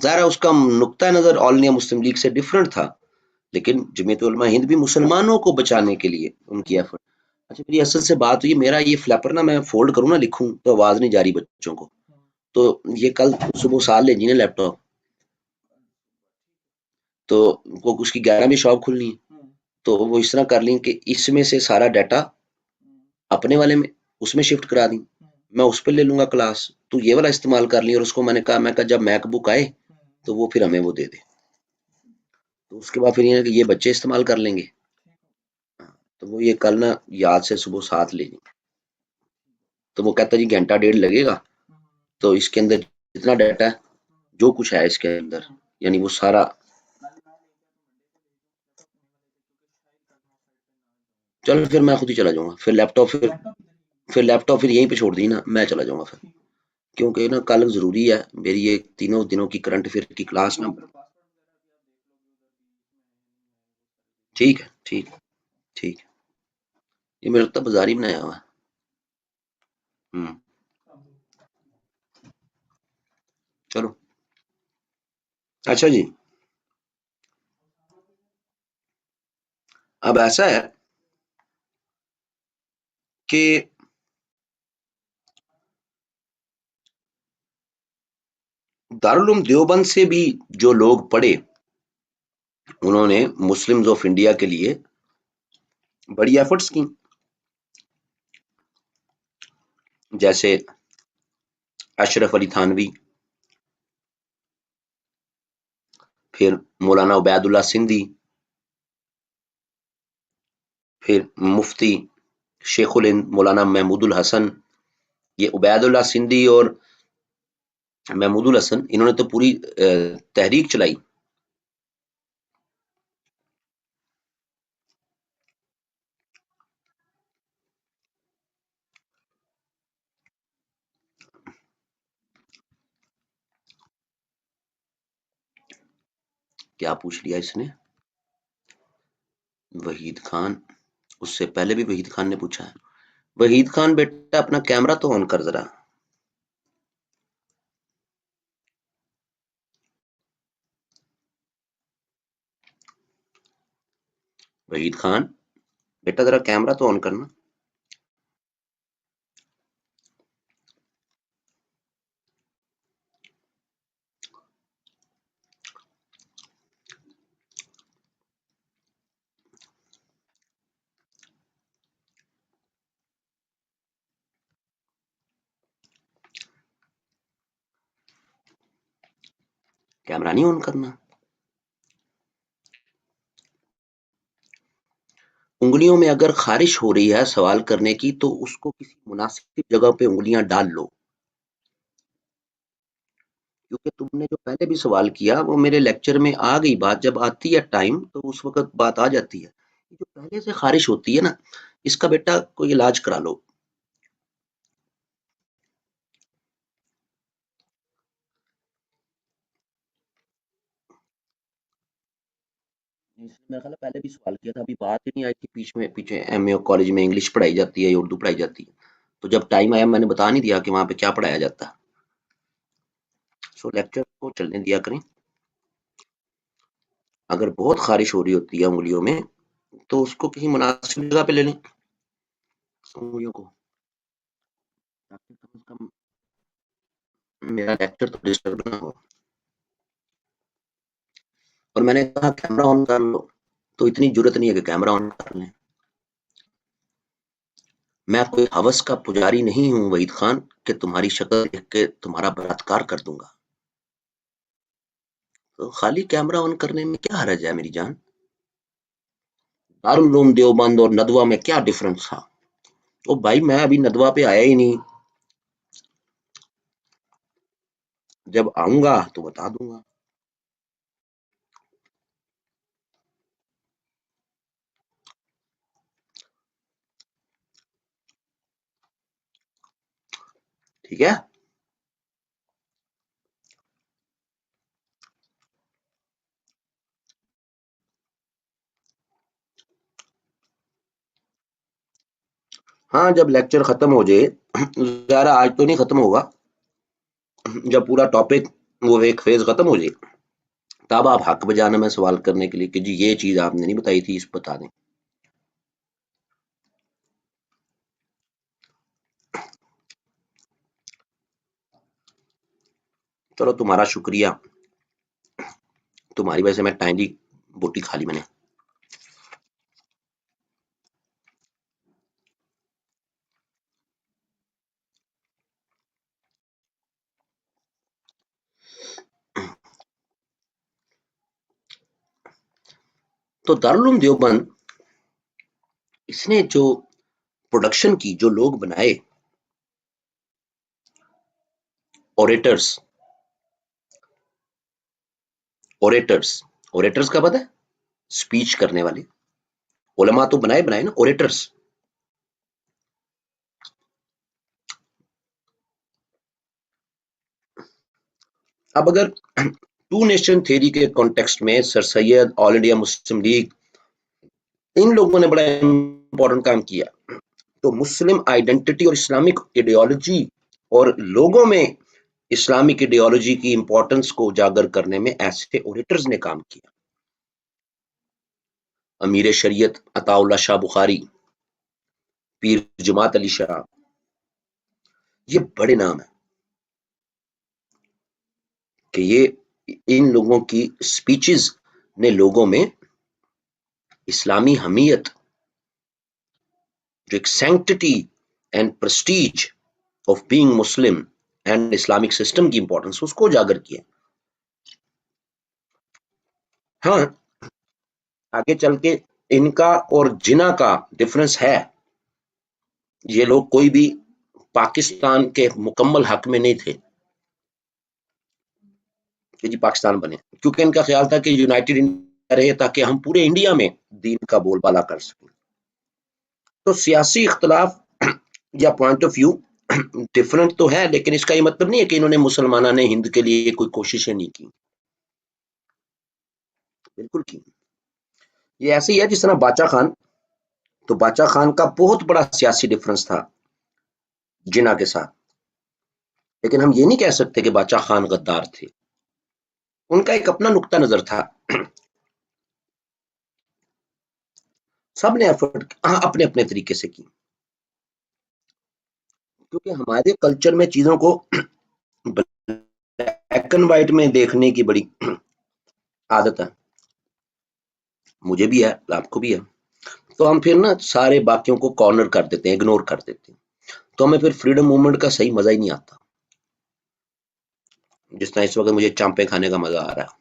ظاہر اس کا نقطہ نظر آل انڈیا مسلم لیگ سے ڈفرنٹ تھا، لیکن جمعیت علماء ہند بھی مسلمانوں کو بچانے کے لیے ان کی ایفرٹ. اچھا میری اصل سے بات ہوئی، میرا یہ فلیپر نا میں فولڈ کروں نا لکھوں تو آواز نہیں جا رہی بچوں کو، تو یہ کل صبح سال لے جی نا لیپ ٹاپ، تو وہ اس کی 11 بھی شاپ کھلنی ہے، تو وہ اس طرح کر لیں کہ اس میں سے سارا ڈیٹا اپنے والے میں اس میں شفٹ کرا دیں، میں اس پہ لے لوں گا کلاس، تو یہ والا استعمال کر لیں. اور اس کو میں نے کہا، میں کہا جب میک بک آئے تو وہ پھر ہمیں وہ دے دے، تو اس کے بعد پھر یہ کہ یہ بچے استعمال کر لیں گے. تو وہ یہ کل نا یاد سے صبح 7 لے لیں. تو وہ کہتا جی گھنٹہ ڈیڑھ لگے گا، تو اس کے اندر جتنا ڈیٹا ہے جو کچھ ہے اس کے اندر یعنی وہ سارا. چلو پھر میں خود ہی چلا جاؤں گا، پھر لیپ ٹاپ پھر یہیں پہ چھوڑ دی نا، میں چلا جاؤں گا پھر، کیونکہ نا کل ضروری ہے میری یہ تینوں دنوں کی کرنٹ افیئر کی کلاس نا. ٹھیک ہے ٹھیک ہے ٹھیک ہے. یہ میرے لگتا ہے بازاری بنایا ہوا ہے. ہوں. چلو اچھا جی. اب ایسا ہے کہ دارالعلوم دیوبند سے بھی جو لوگ پڑھے انہوں نے مسلمز آف انڈیا کے لیے بڑی ایفرٹس کی، جیسے اشرف علی تھانوی، پھر مولانا عبید اللہ سندھی، پھر مفتی شیخ الہند مولانا محمود الحسن. یہ عبید اللہ سندھی اور محمود الحسن انہوں نے تو پوری تحریک چلائی. کیا پوچھ لیا اس نے؟ وحید خان، اس سے پہلے بھی وحید خان نے پوچھا ہے. وحید خان بیٹا اپنا کیمرہ تو آن کر ذرا. وحید خان بیٹا ذرا کیمرہ تو آن کرنا. کیمرہ نہیں آن کرنا. انگلیوں میں اگر خارش ہو رہی ہے سوال کرنے کی تو اس کو کسی مناسب جگہ پہ انگلیاں ڈال لو، کیونکہ تم نے جو پہلے بھی سوال کیا وہ میرے لیکچر میں آ گئی بات، جب آتی ہے ٹائم تو اس وقت بات آ جاتی ہے. یہ جو پہلے سے خارش ہوتی ہے نا، اس کا بیٹا کوئی علاج کرا لو. اس نے میرا خیال ہے پہلے بھی سوال کیا تھا، ابھی بات ہی نہیں آئی تھی، پیچھے ایم اے کالج میں انگلش پڑھائی جاتی ہے یا اردو پڑھائی جاتی ہے، تو جب ٹائم آیا میں نے بتا نہیں دیا کہ وہاں پہ کیا پڑھایا جاتا ہے. سو لیکچر کو چلنے دیا کریں. اگر بہت خارش ہو رہی ہوتی ہے انگلیوں میں تو اس کو کسی مناسب جگہ پہ لے لیں انگلیوں کو، تاکہ کم از کم میرا لیکچر تو ڈسٹرب نہ ہو. اور میں نے کہا کیمرہ آن کر لو، تو اتنی ضرورت نہیں ہے کہ کیمرہ آن کر لیں. میں کوئی ہوس کا پجاری نہیں ہوں وحید خان کہ تمہاری شکل دیکھ کے تمہارا بلاತ್کار کر دوں گا. تو خالی کیمرہ آن کرنے میں کیا حرج ہے میری جان؟ دارالعلوم دیوبند اور ندوہ میں کیا ڈفرنس تھا؟ تو بھائی میں ابھی ندوہ پہ آیا ہی نہیں، جب آؤں گا تو بتا دوں گا. ٹھیک ہے. ہاں جب لیکچر ختم ہو جائے، ظاہر آج تو نہیں ختم ہوگا، جب پورا ٹاپک وہ ایک فیز ختم ہو جائے تب آپ حق بجانا میں سوال کرنے کے لیے کہ جی یہ چیز آپ نے نہیں بتائی تھی، اس بتا دیں. چلو تمہارا شکریہ، تمہاری وجہ سے میں ٹائم دی بوٹی کھا لی میں نے. تو دارالعلوم دیوبند اس نے جو پروڈکشن کی، جو لوگ بنائے اوریٹرز، اوریٹرز کا پتہ ہے؟ سپیچ کرنے والے علماء تو بنائے نا اوریٹرز. اب اگر ٹو نیشن تھیری کے کانٹیکسٹ میں سر سید، آل انڈیا مسلم لیگ، ان لوگوں نے بڑا امپورٹنٹ کام کیا. تو مسلم آئیڈینٹی اور اسلامک ایڈیالوجی اور لوگوں میں اسلامک ایڈیالوجی کی امپورٹنس کو اجاگر کرنے میں ایسے اوریٹرز نے کام کیا. امیر شریعت عطا اللہ شاہ بخاری، پیر جماعت علی شاہ، یہ بڑے نام ہیں کہ یہ ان لوگوں کی سپیچز نے لوگوں میں اسلامی حمیت، جو ایک sanctity and prestige of being Muslim and Islamic system کی امپورٹنس اس کو اجاگر کیا. ہاں آگے چل کے ان کا اور جنا کا ڈفرنس ہے. یہ لوگ کوئی بھی پاکستان کے مکمل حق میں نہیں تھے کہ جی پاکستان بنے، کیونکہ ان کا خیال تھا کہ یونائٹڈ انڈیا رہے تاکہ ہم پورے انڈیا میں دین کا بول بالا کر سکیں. تو سیاسی اختلاف یا پوائنٹ آف ویو ڈفرنٹ تو ہے، لیکن اس کا یہ مطلب نہیں ہے کہ انہوں نے مسلمانہ نے ہند کے لیے کوئی کوششیں نہیں کی. بالکل کی. یہ ایسے ہی ہے جس طرح باچا خان، تو باچا خان کا بہت بڑا سیاسی ڈفرنس تھا جنا کے ساتھ، لیکن ہم یہ نہیں کہہ سکتے کہ باچا خان غدار تھے. ان کا ایک اپنا نقطہ نظر تھا. سب نے ایفرٹ اپنے اپنے طریقے سے کی، کیونکہ ہمارے کلچر میں چیزوں کو بلیک اینڈ وائٹ میں دیکھنے کی بڑی عادت ہے. مجھے بھی ہے، آپ کو بھی ہے. تو ہم پھر نا سارے باقیوں کو کارنر کر دیتے ہیں، اگنور کر دیتے ہیں. تو ہمیں پھر فریڈم موومنٹ کا صحیح مزہ ہی نہیں آتا، جس طرح اس وقت مجھے چانپے کھانے کا مزہ آ رہا ہے.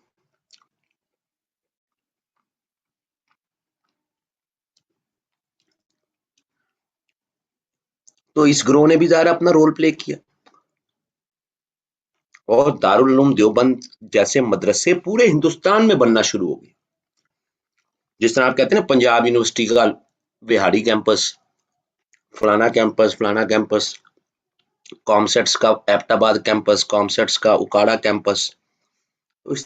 تو اس گروہ نے بھی ظاہر اپنا رول پلے کیا، اور دارالعلوم دیوبند جیسے مدرسے پورے ہندوستان میں بننا شروع ہو گئے. جس طرح آپ کہتے ہیں نا پنجاب یونیورسٹی کا بہاڑی کیمپس، فلانا کیمپس، فلانا کیمپس، کامسیٹس کا ایبٹ آباد کیمپس، کامسیٹس کا اکاڑا کیمپس. اس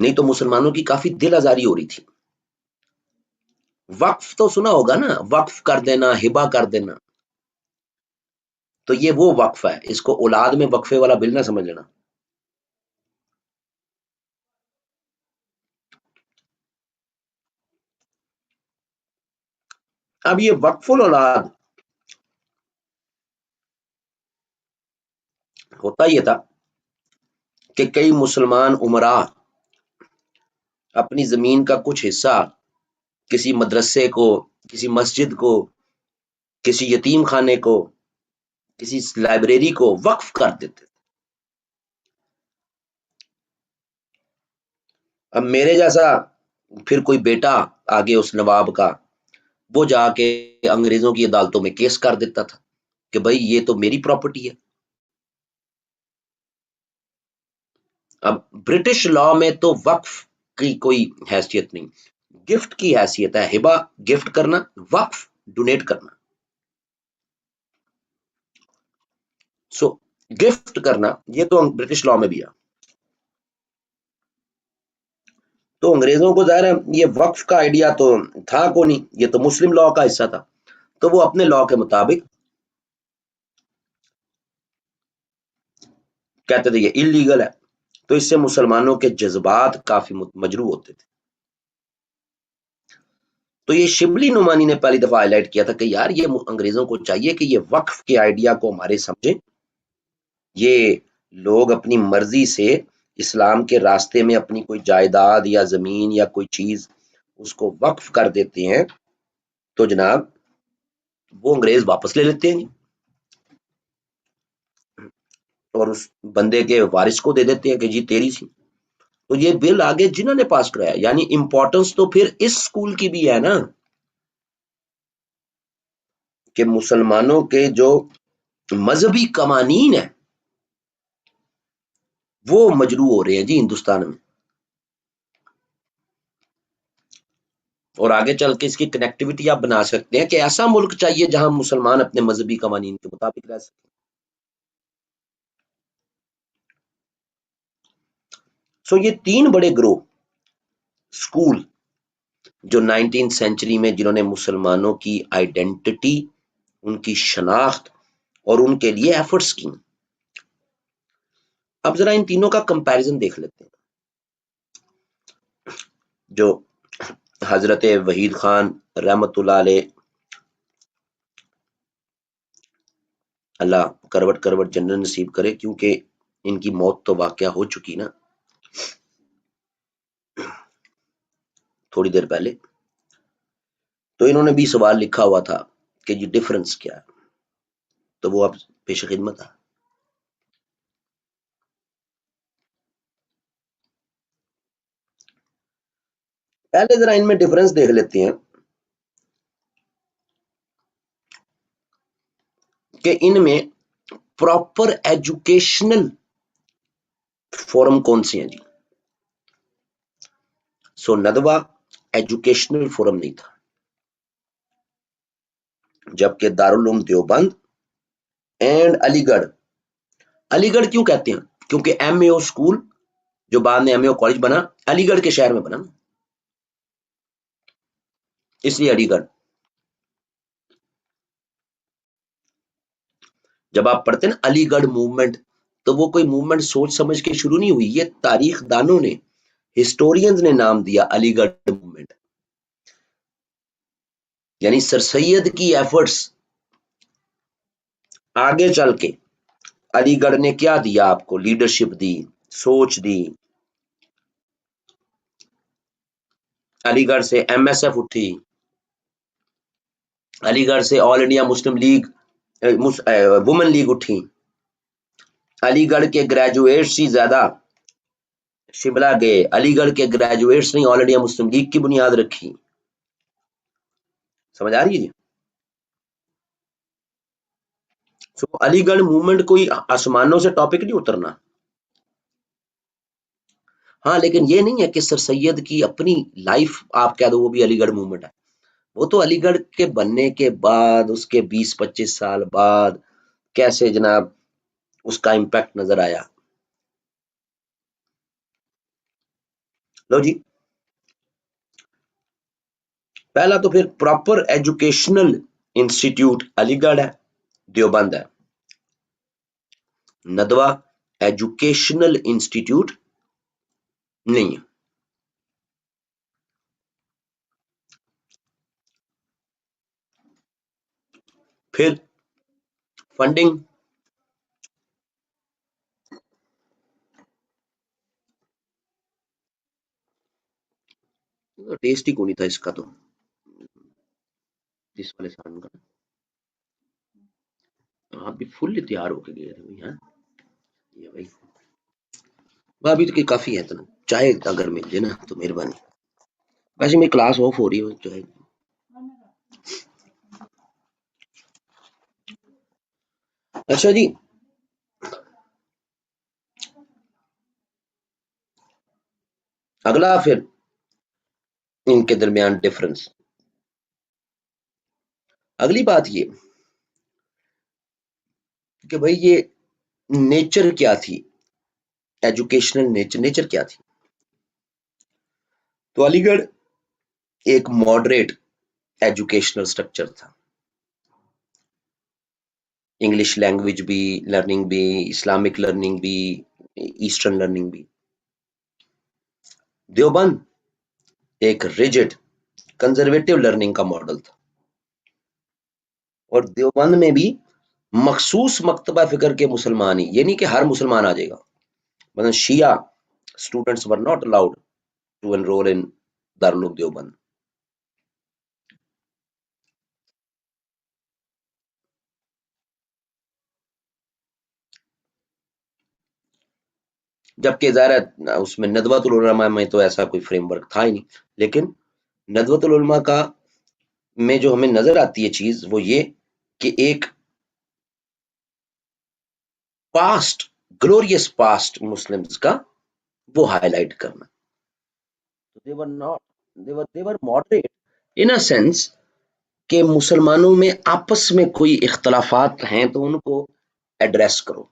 نہیں تو مسلمانوں کی کافی دل آزاری ہو رہی تھی. وقف تو سنا ہوگا نا، وقف کر دینا، ہبا کر دینا. تو یہ وہ وقف ہے، اس کو اولاد میں وقفے والا بل نہ سمجھ لینا. اب یہ وقف الاولاد ہوتا یہ تھا کہ کئی مسلمان امراء اپنی زمین کا کچھ حصہ کسی مدرسے کو، کسی مسجد کو، کسی یتیم خانے کو، کسی لائبریری کو وقف کر دیتے. اب میرے جیسا پھر کوئی بیٹا آگے اس نواب کا، وہ جا کے انگریزوں کی عدالتوں میں کیس کر دیتا تھا کہ بھائی یہ تو میری پراپرٹی ہے. اب برٹش لا میں تو وقف کی کوئی حیثیت نہیں، گفٹ کی حیثیت ہے. ہبا گفٹ کرنا، وقف ڈونیٹ کرنا. سو گفٹ کرنا یہ تو برٹش لا میں بھی ہے. تو انگریزوں کو ظاہر ہے یہ وقف کا آئیڈیا تو تھا کو نہیں، یہ تو مسلم لا کا حصہ تھا. تو وہ اپنے لا کے مطابق کہتے تھے یہ انلیگل ہے. تو اس سے مسلمانوں کے جذبات کافی مجروح ہوتے تھے. تو یہ شبلی نعمانی نے پہلی دفعہ ہائی لائٹ کیا تھا کہ یار یہ انگریزوں کو چاہیے کہ یہ وقف کے آئیڈیا کو ہمارے سمجھیں. یہ لوگ اپنی مرضی سے اسلام کے راستے میں اپنی کوئی جائیداد یا زمین یا کوئی چیز اس کو وقف کر دیتے ہیں تو جناب وہ انگریز واپس لے لیتے ہیں اور اس بندے کے وارث کو دے دیتے ہیں کہ جی تیری سی. تو یہ بل آگے جنہوں نے پاس کرایا، یعنی امپورٹنس تو پھر اس سکول کی بھی ہے نا کہ مسلمانوں کے جو مذہبی قوانین ہیں وہ مجروح ہو رہے ہیں جی ہندوستان میں. اور آگے چل کے اس کی کنیکٹیوٹی آپ بنا سکتے ہیں کہ ایسا ملک چاہیے جہاں مسلمان اپنے مذہبی قوانین کے مطابق رہ سکیں. سو یہ تین بڑے گروہ سکول جو 19 سینچری میں جنہوں نے مسلمانوں کی آئیڈینٹی، ان کی شناخت اور ان کے لیے ایفرٹس کی. اب ذرا ان تینوں کا کمپیریزن دیکھ لیتے ہیں. جو حضرت وحید خان رحمت اللہ علیہ، اللہ کروٹ کروٹ جنت نصیب کرے، کیونکہ ان کی موت تو واقعہ ہو چکی نا تھوڑی دیر پہلے. تو انہوں نے بھی سوال لکھا ہوا تھا کہ یہ ڈفرنس کیا ہے، تو وہ اب پیش خدمت ہے. پہلے ذرا ان میں ڈفرنس دیکھ لیتے ہیں کہ ان میں پراپر ایجوکیشنل فورم کون سے ہیں جی. سو ندوہ ایجوکیشنل فورم نہیں تھا، جبکہ دارالعلوم دیوبند اینڈ علی گڑھ. علی گڑھ کیوں کہتے ہیں؟ کیونکہ ایم اے او اسکول جو بعد میں ایم اے او کالج بنا علی گڑھ کے شہر میں بنا نا، اس لیے علی گڑھ. جب آپ پڑھتے ہیں نا علی گڑھ موومنٹ، تو وہ کوئی موومنٹ سوچ سمجھ کے شروع نہیں ہوئی، یہ تاریخ دانوں نے، ہسٹورینز نے نام دیا علی گڑھ موومنٹ. یعنی سر سید کی ایفرٹس آگے چل کے علی گڑھ نے کیا دیا آپ کو؟ لیڈرشپ دی، سوچ دی. علی گڑھ سے ایم ایس ایف اٹھی، علی گڑھ سے All India Muslim League, women league اٹھی. علی گڑھ کے گریجویٹس ہی زیادہ شملہ گئے، علی گڑھ کے گریجویٹس نے آل انڈیا مسلم لیگ کی بنیاد رکھی. سمجھ آ رہی ہے جی؟ سو علی گڑھ موومنٹ کوئی آسمانوں سے ٹاپک نہیں اترنا. ہاں لیکن یہ نہیں ہے کہ سر سید کی اپنی لائف آپ کہہ دو وہ بھی علی گڑھ موومنٹ ہے. وہ تو علی گڑھ کے بننے کے بعد اس کے 20-25 سال بعد کیسے جناب اس کا امپیکٹ نظر آیا. لو جی، پہلا تو پھر پراپر ایجوکیشنل انسٹیٹیوٹ علی گڑھ ہے، دیوبند ہے. ندوہ ایجوکیشنل انسٹیٹیوٹ نہیں ہے. پھر فنڈنگ، ٹیسٹ ہی کو نہیں تھا اس کا تو، اس والے سالن کا. آپ بھی فل تیار ہو کے گئے تھے بھائی. ہاں یہ بھائی ابھی تو کافی ہے، تو چائے اگر مل جائے نا تو مہربانی. ویسے میری کلاس آف ہو رہی ہے چائے. اچھا جی، اگلا پھر ان کے درمیان ڈفرنس. اگلی بات یہ کہ بھائی یہ نیچر کیا تھی، ایجوکیشنل نیچر کیا تھی. تو علی گڑھ ایک ماڈریٹ ایجوکیشنل سٹرکچر تھا. انگلش لینگویج بھی لرننگ بھی، اسلامک لرننگ بھی، ایسٹرن لرننگ بھی. دیوبند ایک ریجڈ کنزرویٹو لرننگ کا ماڈل تھا، اور دیوبند میں بھی مخصوص مکتبہ فکر کے مسلمان ہی، یہ نہیں کہ ہر مسلمان آ جائے گا. مثلا شیعہ students were not allowed to انرول ان دارالعلوم دیوبند. جبکہ ظاہر ہے اس میں ندوۃ العلماء میں تو ایسا کوئی فریم ورک تھا ہی نہیں. لیکن ندوۃ العلماء کا میں جو ہمیں نظر آتی ہے چیز وہ یہ کہ ایک پاسٹ، گلوریس پاسٹ مسلمز کا وہ ہائی لائٹ کرنا. they were not they were moderate in a sense کہ مسلمانوں میں آپس میں کوئی اختلافات ہیں تو ان کو ایڈریس کرو.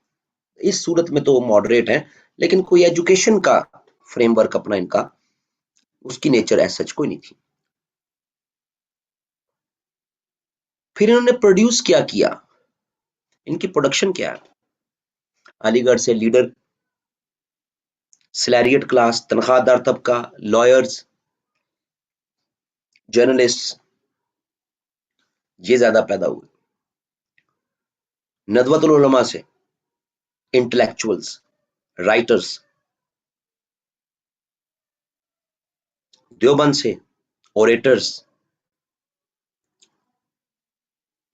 اس صورت میں تو وہ ماڈریٹ ہیں، لیکن کوئی ایجوکیشن کا فریم ورک اپنا ان کا، اس کی نیچر ایز سچ کوئی نہیں تھی. پھر انہوں نے پروڈیوس کیا کیا، ان کی پروڈکشن کیا ہے. علی گڑھ سے لیڈر، سلیریٹ کلاس، تنخواہ دار طبقہ، لائرز، جرنلسٹ، یہ زیادہ پیدا ہوئے. ندوۃ العلماء سے انٹلیکچوئلز، رائٹرز. دیوبند سے اوریٹرز.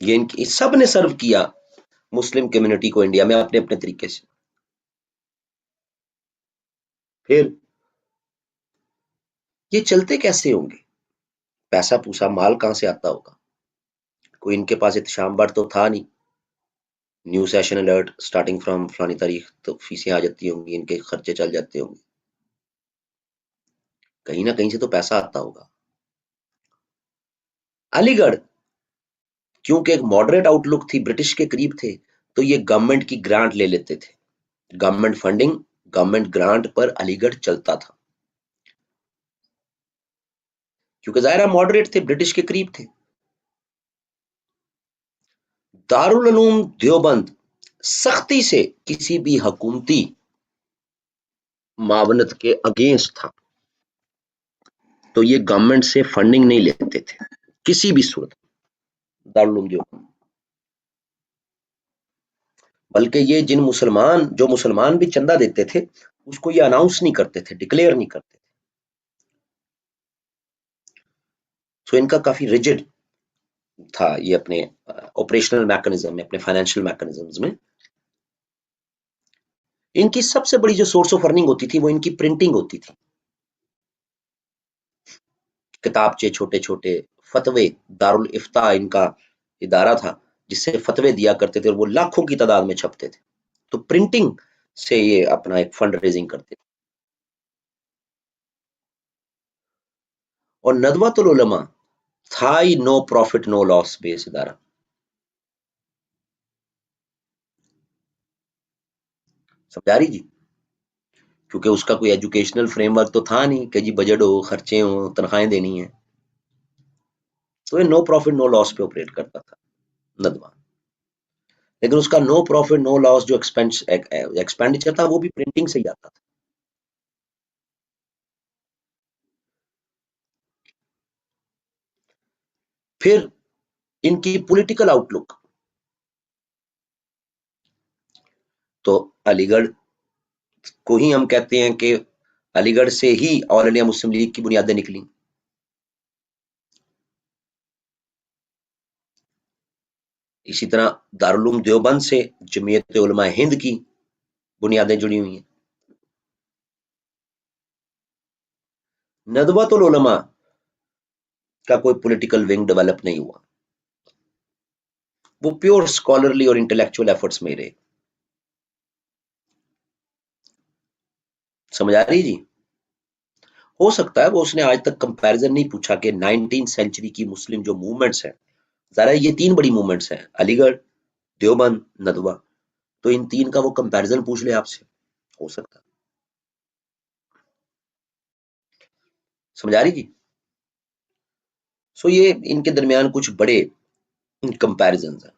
یہ ان کی سب نے سرو کیا مسلم کمیونٹی کو انڈیا میں اپنے اپنے طریقے سے. پھر یہ چلتے کیسے ہوں گے؟ پیسہ پوسا مال کہاں سے آتا ہوگا؟ کوئی ان کے پاس احتشام بٹ تو تھا نہیں. New session alert starting from فلانی تاریخ تو فیسیں آ جاتی ہوں گی، ان کے خرچے چل جاتے ہوں گے. کہیں نہ کہیں سے تو پیسہ آتا ہوگا. علی گڑھ کیونکہ ایک ماڈریٹ آؤٹ لک تھی، برٹش کے قریب تھے، تو یہ گورنمنٹ کی گرانٹ لے لیتے تھے. گورنمنٹ فنڈنگ، گورنمنٹ گرانٹ پر علی گڑھ چلتا تھا، کیونکہ ظاہرہ ماڈریٹ تھے، برٹش کے قریب تھے. دارالعلوم دیوبند سختی سے کسی بھی حکومتی معاونت کے اگینسٹ تھا، تو یہ گورنمنٹ سے فنڈنگ نہیں لیتے تھے کسی بھی صورت. دارالعلوم دیوبند، بلکہ یہ جو مسلمان بھی چندہ دیتے تھے اس کو یہ اناؤنس نہیں کرتے تھے، ڈکلیئر نہیں کرتے تھے. سو ان کا کافی ریجڈ تھا یہ اپنے آپریشنل میکنزم میں، اپنے فائنینشیل میکنزمز میں. ان کی سب سے بڑی جو سورس آف ارننگ ہوتی تھی وہ ان کی پرنٹنگ ہوتی تھی. کتابچے چھوٹے چھوٹے، فتوے، دارالافتاء ان کا ادارہ تھا جس سے فتوے دیا کرتے تھے، اور وہ لاکھوں کی تعداد میں چھپتے تھے. تو پرنٹنگ سے یہ اپنا ایک فنڈ ریزنگ کرتے تھے. اور ندوۃ العلماء تھا ہی نو پروفٹ نو لاس بیس ادارہ. سمجھا رہی جی؟ کیونکہ اس کا کوئی ایجوکیشنل فریم ورک تو تھا نہیں کہ جی بجٹ ہو، خرچے ہوں، تنخواہیں دینی ہیں. تو یہ نو پروفٹ نو لاس پہ آپریٹ کرتا تھا ندوہ. لیکن اس کا نو پروفٹ نو لاس جو ایکسپینڈیچر تھا وہ بھی پرنٹنگ سے ہی آتا تھا. پھر ان کی پولیٹیکل آؤٹ لک، تو علی گڑھ کو ہی ہم کہتے ہیں کہ علی گڑھ سے ہی آل انڈیا مسلم لیگ کی بنیادیں نکلی. اسی طرح دارالعلوم دیوبند سے جمعیت علماء ہند کی بنیادیں جڑی ہوئی ہیں. ندوۃ العلماء کا کوئی پولیٹیکل ونگ ڈیولپ نہیں ہوا، وہ پیور اسکالرلی اور انٹلیکچوئل ایفرٹس میں رہے. سمجھ آ رہی جی؟ ہو سکتا ہے وہ اس نے آج تک کمپیرزن نہیں پوچھا کہ 19 سینچری کی مسلم جو موومنٹس ہیں، ذرا یہ 3 بڑی موومنٹس ہیں، علی گڑھ، دیوبند، ندوہ، تو ان 3 کا وہ کمپیرزن پوچھ لے آپ سے. ہو سکتا. سمجھ آ رہی جی؟ سو یہ ان کے درمیان کچھ بڑے کمپیرزنز ہیں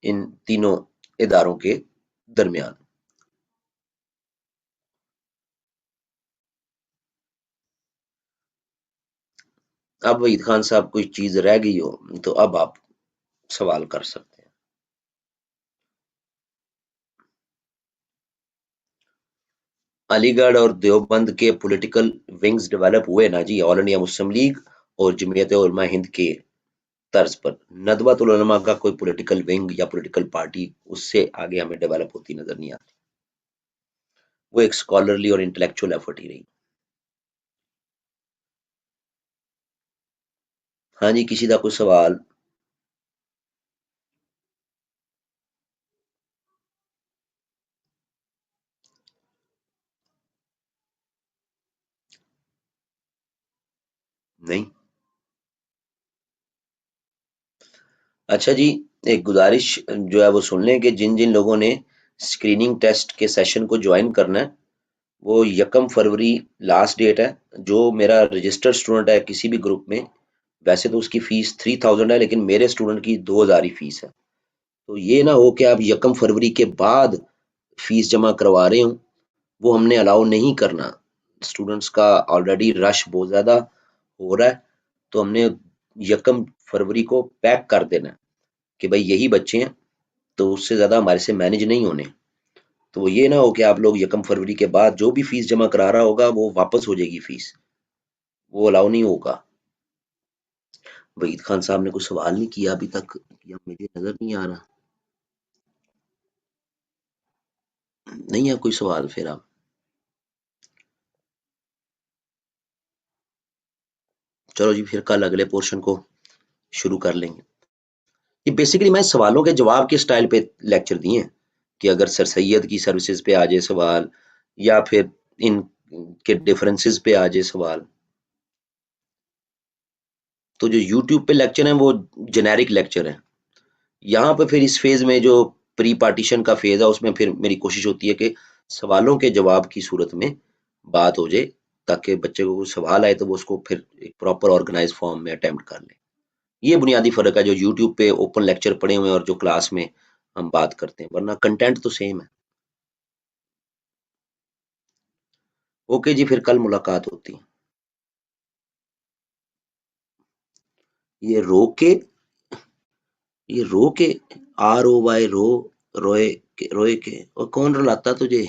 ان تینوں اداروں کے درمیان. اب وحید خان صاحب کوئی چیز رہ گئی ہو تو اب آپ سوال کر سکتے ہیں. علی گڑھ اور دیوبند کے پولیٹیکل ونگز ڈیولپ ہوئے نا جی آل انڈیا مسلم لیگ اور جمعیت علماء ہند کے طرز پر. ندوۃ العلماء کا کوئی پولیٹیکل ونگ یا پولیٹیکل پارٹی اس سے آگے ہمیں ڈیولپ ہوتی نظر نہیں آتی. وہ ایک اسکالرلی اور انٹلیکچوئل ایفرٹ ہی رہی. ہاں جی، کسی کا کوئی سوال؟ نہیں. اچھا جی، ایک گزارش جو ہے وہ سن لیں کہ جن جن لوگوں نے اسکریننگ ٹیسٹ کے سیشن کو جوائن کرنا ہے وہ 1 فروری لاسٹ ڈیٹ ہے. جو میرا رجسٹرڈ اسٹوڈنٹ ہے کسی بھی گروپ میں، ویسے تو اس کی فیس 3000 ہے، لیکن میرے اسٹوڈنٹ کی 2000 ہی فیس ہے. تو یہ نہ ہو کہ آپ 1 فروری کے بعد فیس جمع کروا رہے ہوں، وہ ہم نے الاؤ نہیں کرنا. اسٹوڈنٹس کا آلریڈی رش بہت زیادہ ہو رہا ہے، تو ہم نے 1 فروری کو پیک کر دینا ہے کہ بھائی یہی بچے ہیں، تو اس سے زیادہ ہمارے سے مینج نہیں ہونے. تو وہ یہ نہ ہو کہ آپ لوگ 1 فروری کے بعد جو بھی فیس جمع کرا رہا ہوگا وہ واپس ہو جائے گی فیس، وہ الاؤ نہیں ہوگا. وحید خان صاحب نے کوئی سوال نہیں کیا ابھی تک، یا مجھے نظر نہیں آ رہا. نہیں ہے کوئی سوال؟ پھر آپ چلو جی، پھر کل اگلے پورشن کو شروع کر لیں گے. یہ بیسیکلی میں سوالوں کے جواب کے سٹائل پہ لیکچر دیے ہیں کہ اگر سر سید کی سروسز پہ آ جائے سوال، یا پھر ان کے ڈفرنسز پہ آ جائے سوال. تو جو یوٹیوب پہ لیکچر ہیں وہ جنیرک لیکچر ہیں. یہاں پہ پھر اس فیز میں جو پری پارٹیشن کا فیز ہے اس میں پھر میری کوشش ہوتی ہے کہ سوالوں کے جواب کی صورت میں بات ہو جائے، تاکہ بچے کو کوئی سوال آئے تو وہ اس کو پھر ایک پراپر آرگنائز فارم میں اٹیمپٹ کر لیں. یہ بنیادی فرق ہے جو یوٹیوب پہ اوپن لیکچر پڑے ہوئے ہیں اور جو کلاس میں ہم بات کرتے ہیں، ورنہ کنٹینٹ تو سیم ہے. اوکے جی، پھر کل ملاقات ہوتی ہے. یہ رو کے، یہ رو کے، ROY رو، روئے روئے کے، اور کون رلاتا تجھے؟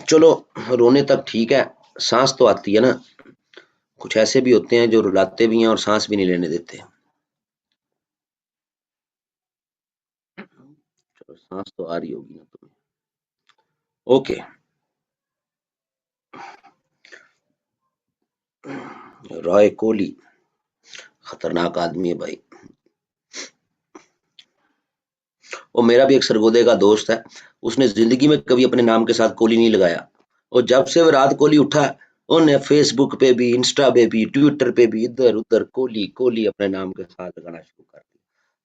چلو رونے تک ٹھیک ہے، سانس تو آتی ہے نا. کچھ ایسے بھی ہوتے ہیں جو رلاتے بھی ہیں اور سانس بھی نہیں لینے دیتے. چلو سانس تو آ رہی ہوگی نا تمہیں. اوکے. رائے کوہلی خطرناک آدمی ہے بھائی. اور میرا بھی ایک سرگودے کا دوست ہے، اس نے زندگی میں کبھی اپنے نام کے ساتھ کوہلی نہیں لگایا، اور جب سے وراٹ کوہلی اٹھا انہوں نے فیس بک پہ بھی، انسٹا پہ بھی، ٹویٹر پہ بھی ادھر ادھر کوہلی کوہلی اپنے نام کے ساتھ لگانا شروع کر دیا.